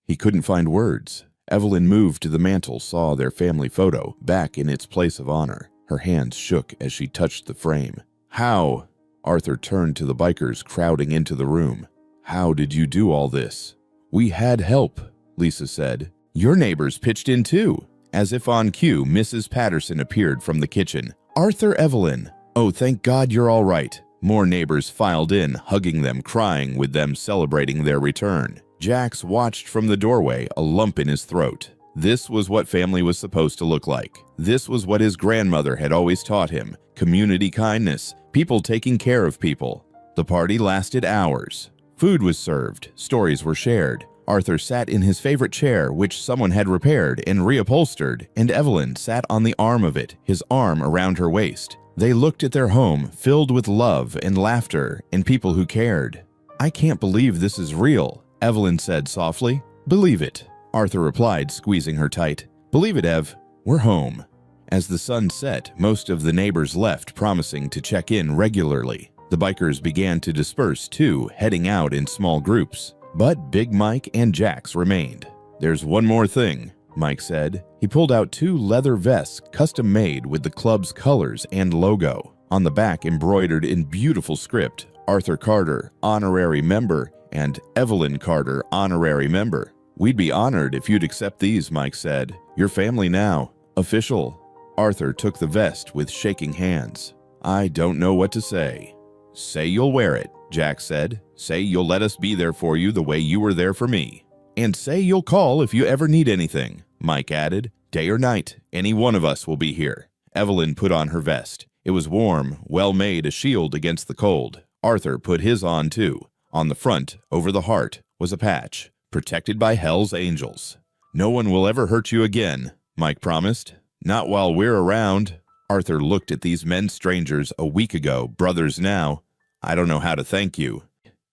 He couldn't find words. Evelyn moved to the mantel, saw their family photo back in its place of honor. Her hands shook as she touched the frame. "How?" Arthur turned to the bikers crowding into the room. "How did you do all this?" "We had help," Lisa said. "Your neighbors pitched in too." As if on cue, Mrs. Patterson appeared from the kitchen. "Arthur, Evelyn." "Oh, thank God you're all right." More neighbors filed in, hugging them, crying with them, celebrating their return. Jax watched from the doorway, a lump in his throat. This was what family was supposed to look like. This was what his grandmother had always taught him. Community kindness, people taking care of people. The party lasted hours. Food was served, stories were shared. Arthur sat in his favorite chair, which someone had repaired and reupholstered, and Evelyn sat on the arm of it, his arm around her waist. They looked at their home, filled with love and laughter and people who cared. "I can't believe this is real," Evelyn said softly. "Believe it," Arthur replied, squeezing her tight. "Believe it, Ev. We're home." As the sun set, most of the neighbors left, promising to check in regularly. The bikers began to disperse too, heading out in small groups. But Big Mike and Jax remained. "There's one more thing," Mike said. He pulled out 2 leather vests custom-made with the club's colors and logo. On the back, embroidered in beautiful script, Arthur Carter, honorary member, and Evelyn Carter, honorary member. "We'd be honored if you'd accept these," Mike said. "Your family now. Official." Arthur took the vest with shaking hands. "I don't know what to say." "Say you'll wear it," Jack said. "Say you'll let us be there for you the way you were there for me. And say you'll call if you ever need anything," Mike added. "Day or night, any one of us will be here." Evelyn put on her vest. It was warm, well-made, a shield against the cold. Arthur put his on too. On the front, over the heart, was a patch, protected by Hell's Angels. "No one will ever hurt you again," Mike promised. "Not while we're around." Arthur looked at these men, strangers a week ago, brothers now. "I don't know how to thank you."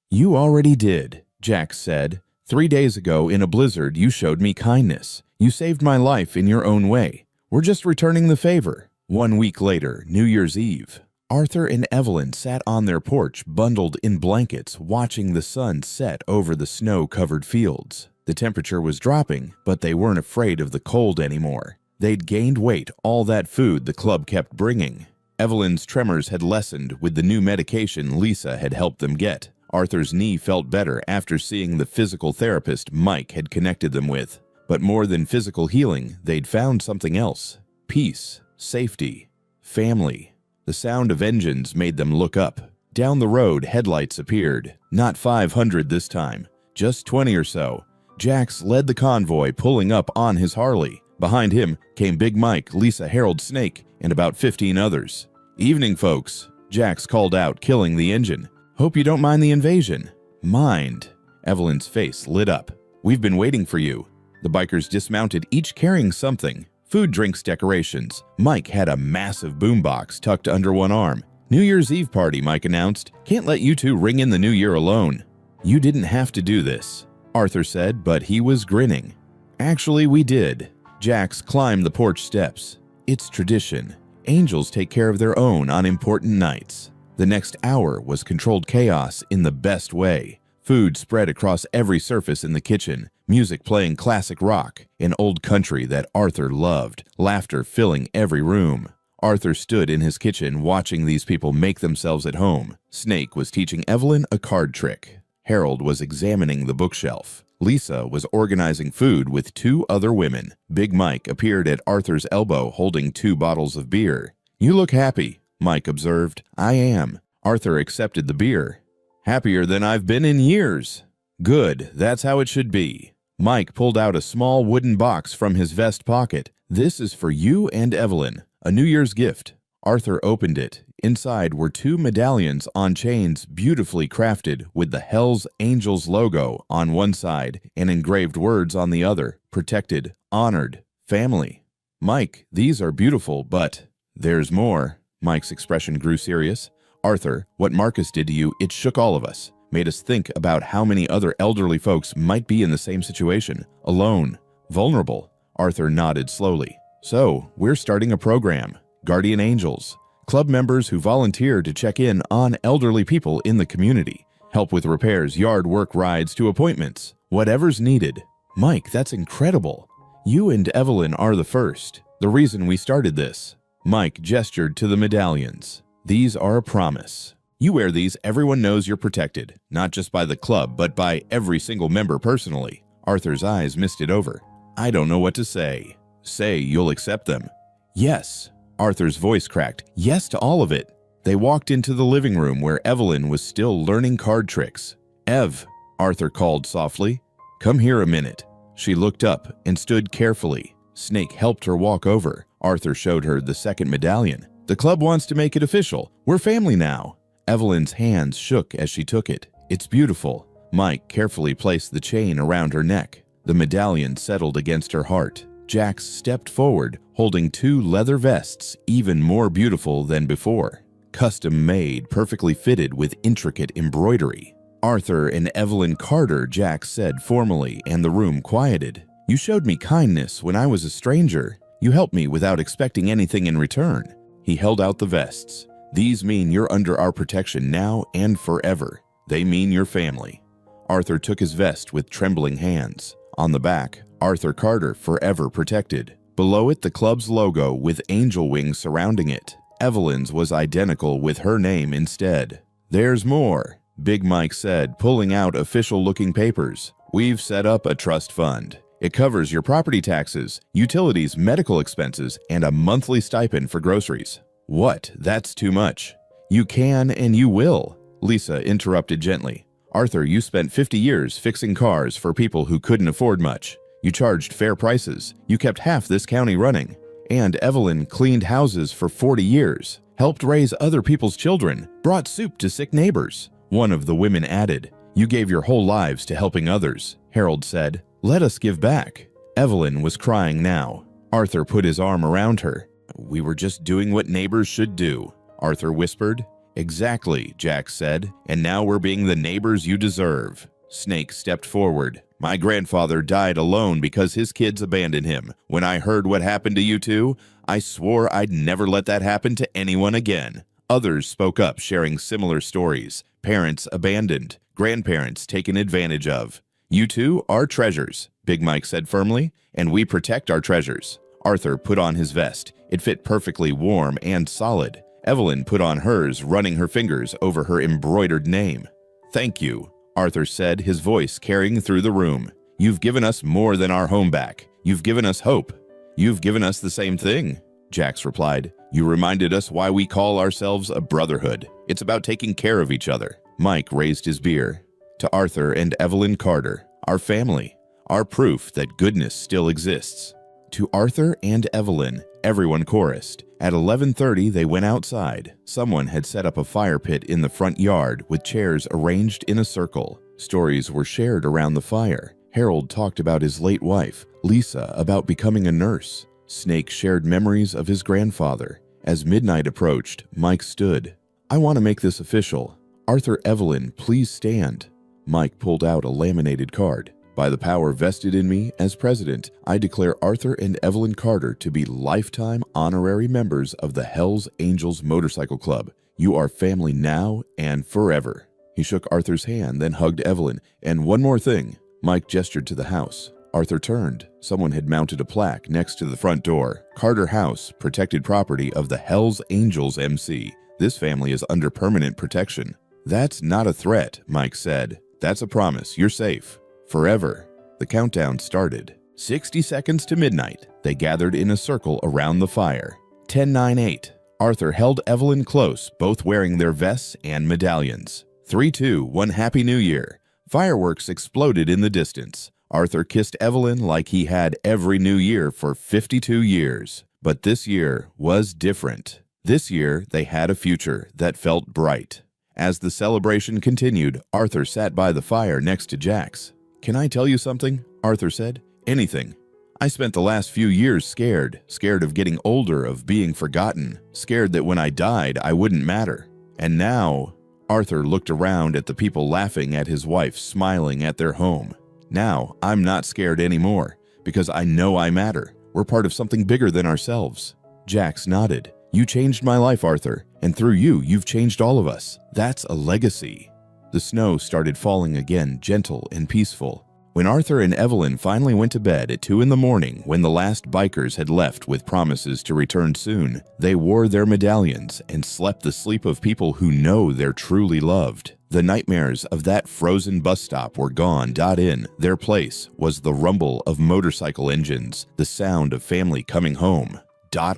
"You already did," Jack said. 3 days ago, in a blizzard, you showed me kindness. You saved my life in your own way. We're just returning the favor." 1 week later, New Year's Eve. Arthur and Evelyn sat on their porch, bundled in blankets, watching the sun set over the snow-covered fields. The temperature was dropping, but they weren't afraid of the cold anymore. They'd gained weight, all that food the club kept bringing. Evelyn's tremors had lessened with the new medication Lisa had helped them get. Arthur's knee felt better after seeing the physical therapist Mike had connected them with. But more than physical healing, they'd found something else. Peace, safety, family. The sound of engines made them look up. Down the road, headlights appeared. Not 500 this time, just 20 or so. Jax led the convoy, pulling up on his Harley. Behind him came Big Mike, Lisa, Harold, Snake, and about 15 others. "Evening, folks," Jax called out, killing the engine. "Hope you don't mind the invasion." "Mind." Evelyn's face lit up. "We've been waiting for you." The bikers dismounted, each carrying something. Food, drinks, decorations. Mike had a massive boombox tucked under one arm. "New Year's Eve party," Mike announced. "Can't let you two ring in the new year alone." "You didn't have to do this," Arthur said, but he was grinning. "Actually, we did." Jax climbed the porch steps. "It's tradition. Angels take care of their own on important nights." The next hour was controlled chaos in the best way. Food spread across every surface in the kitchen, music playing classic rock, an old country that Arthur loved, laughter filling every room. Arthur stood in his kitchen watching these people make themselves at home. Snake was teaching Evelyn a card trick. Harold was examining the bookshelf. Lisa was organizing food with 2 other women. Big Mike appeared at Arthur's elbow holding 2 bottles of beer. "You look happy," Mike observed. "I am." Arthur accepted the beer. "Happier than I've been in years." "Good, that's how it should be." Mike pulled out a small wooden box from his vest pocket. "This is for you and Evelyn, a New Year's gift." Arthur opened it. Inside were 2 medallions on chains beautifully crafted with the Hell's Angels logo on one side and engraved words on the other: protected, honored, family. "Mike, these are beautiful, but there's more." Mike's expression grew serious. "Arthur, what Marcus did to you, it shook all of us. Made us think about how many other elderly folks might be in the same situation, alone, vulnerable." Arthur nodded slowly. "So, we're starting a program, Guardian Angels. Club members who volunteer to check in on elderly people in the community, help with repairs, yard work, rides to appointments, whatever's needed." "Mike, that's incredible. You and Evelyn are the first. The reason we started this." Mike gestured to the medallions. "These are a promise. You wear these, everyone knows you're protected, not just by the club, but by every single member personally." Arthur's eyes misted over. "I don't know what to say." "Say you'll accept them." "Yes." Arthur's voice cracked. "Yes to all of it." They walked into the living room where Evelyn was still learning card tricks. "Ev," Arthur called softly. "Come here a minute." She looked up and stood carefully. Snake helped her walk over. Arthur showed her the second medallion. "The club wants to make it official. We're family now." Evelyn's hands shook as she took it. "It's beautiful." Mike carefully placed the chain around her neck. The medallion settled against her heart. Jax stepped forward, holding 2 leather vests, even more beautiful than before. Custom made, perfectly fitted with intricate embroidery. "Arthur and Evelyn Carter," Jax said formally, and the room quieted. "You showed me kindness when I was a stranger. You helped me without expecting anything in return." He held out the vests. "These mean you're under our protection now and forever. They mean your family." Arthur took his vest with trembling hands. On the back, "Arthur Carter, forever protected." Below it, the club's logo with angel wings surrounding it. Evelyn's was identical with her name instead. "There's more," Big Mike said, pulling out official-looking papers. "We've set up a trust fund. It covers your property taxes, utilities, medical expenses, and a monthly stipend for groceries." "What? That's too much." "You can and you will," Lisa interrupted gently. "Arthur, you spent 50 years fixing cars for people who couldn't afford much. You charged fair prices. You kept half this county running. And Evelyn cleaned houses for 40 years, helped raise other people's children, brought soup to sick neighbors." One of the women added. "You gave your whole lives to helping others," Harold said. "Let us give back." Evelyn was crying now. Arthur put his arm around her. "We were just doing what neighbors should do," Arthur whispered. "Exactly," Jax said, "and now we're being the neighbors you deserve." Snake stepped forward. "My grandfather died alone because his kids abandoned him. When I heard what happened to you two, I swore I'd never let that happen to anyone again." Others spoke up, sharing similar stories. Parents abandoned, grandparents taken advantage of. "You two are treasures," Big Mike said firmly, "and we protect our treasures." Arthur put on his vest. It fit perfectly warm and solid. Evelyn put on hers, running her fingers over her embroidered name. "Thank you," Arthur said, his voice carrying through the room. "You've given us more than our home back. You've given us hope." "You've given us the same thing," Jax replied. "You reminded us why we call ourselves a brotherhood. It's about taking care of each other." Mike raised his beer. "To Arthur and Evelyn Carter, our family, our proof that goodness still exists." "To Arthur and Evelyn," everyone chorused. At 11:30, they went outside. Someone had set up a fire pit in the front yard with chairs arranged in a circle. Stories were shared around the fire. Harold talked about his late wife, Lisa about becoming a nurse. Snake shared memories of his grandfather. As midnight approached, Mike stood. "I want to make this official. Arthur, Evelyn, please stand." Mike pulled out a laminated card. "By the power vested in me as president, I declare Arthur and Evelyn Carter to be lifetime honorary members of the Hells Angels Motorcycle Club. You are family now and forever." He shook Arthur's hand, then hugged Evelyn. "And one more thing." Mike gestured to the house. Arthur turned. Someone had mounted a plaque next to the front door. "Carter House, protected property of the Hells Angels MC. This family is under permanent protection." "That's not a threat," Mike said. "That's a promise. You're safe. Forever." The countdown started. 60 seconds to midnight. They gathered in a circle around the fire. 10, 9, 8. Arthur held Evelyn close, both wearing their vests and medallions. 3, 2, 1. Happy New Year. Fireworks exploded in the distance. Arthur kissed Evelyn like he had every New Year for 52 years. But this year was different. This year, they had a future that felt bright. As the celebration continued, Arthur sat by the fire next to Jax. "Can I tell you something?" Arthur said. "Anything. I spent the last few years scared of getting older, of being forgotten, scared that when I died, I wouldn't matter. And now," Arthur looked around at the people laughing at his wife, smiling at their home. "Now, I'm not scared anymore, because I know I matter. We're part of something bigger than ourselves." Jax nodded. "You changed my life, Arthur, and through you, you've changed all of us. That's a legacy." The snow started falling again, gentle and peaceful. When Arthur and Evelyn finally went to bed at 2 in the morning, when the last bikers had left with promises to return soon, they wore their medallions and slept the sleep of people who know they're truly loved. The nightmares of that frozen bus stop were gone. In their place was the rumble of motorcycle engines, the sound of family coming home.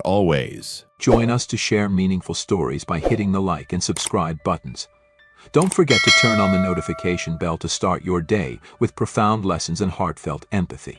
Always. Join us to share meaningful stories by hitting the like and subscribe buttons. Don't forget to turn on the notification bell to start your day with profound lessons and heartfelt empathy.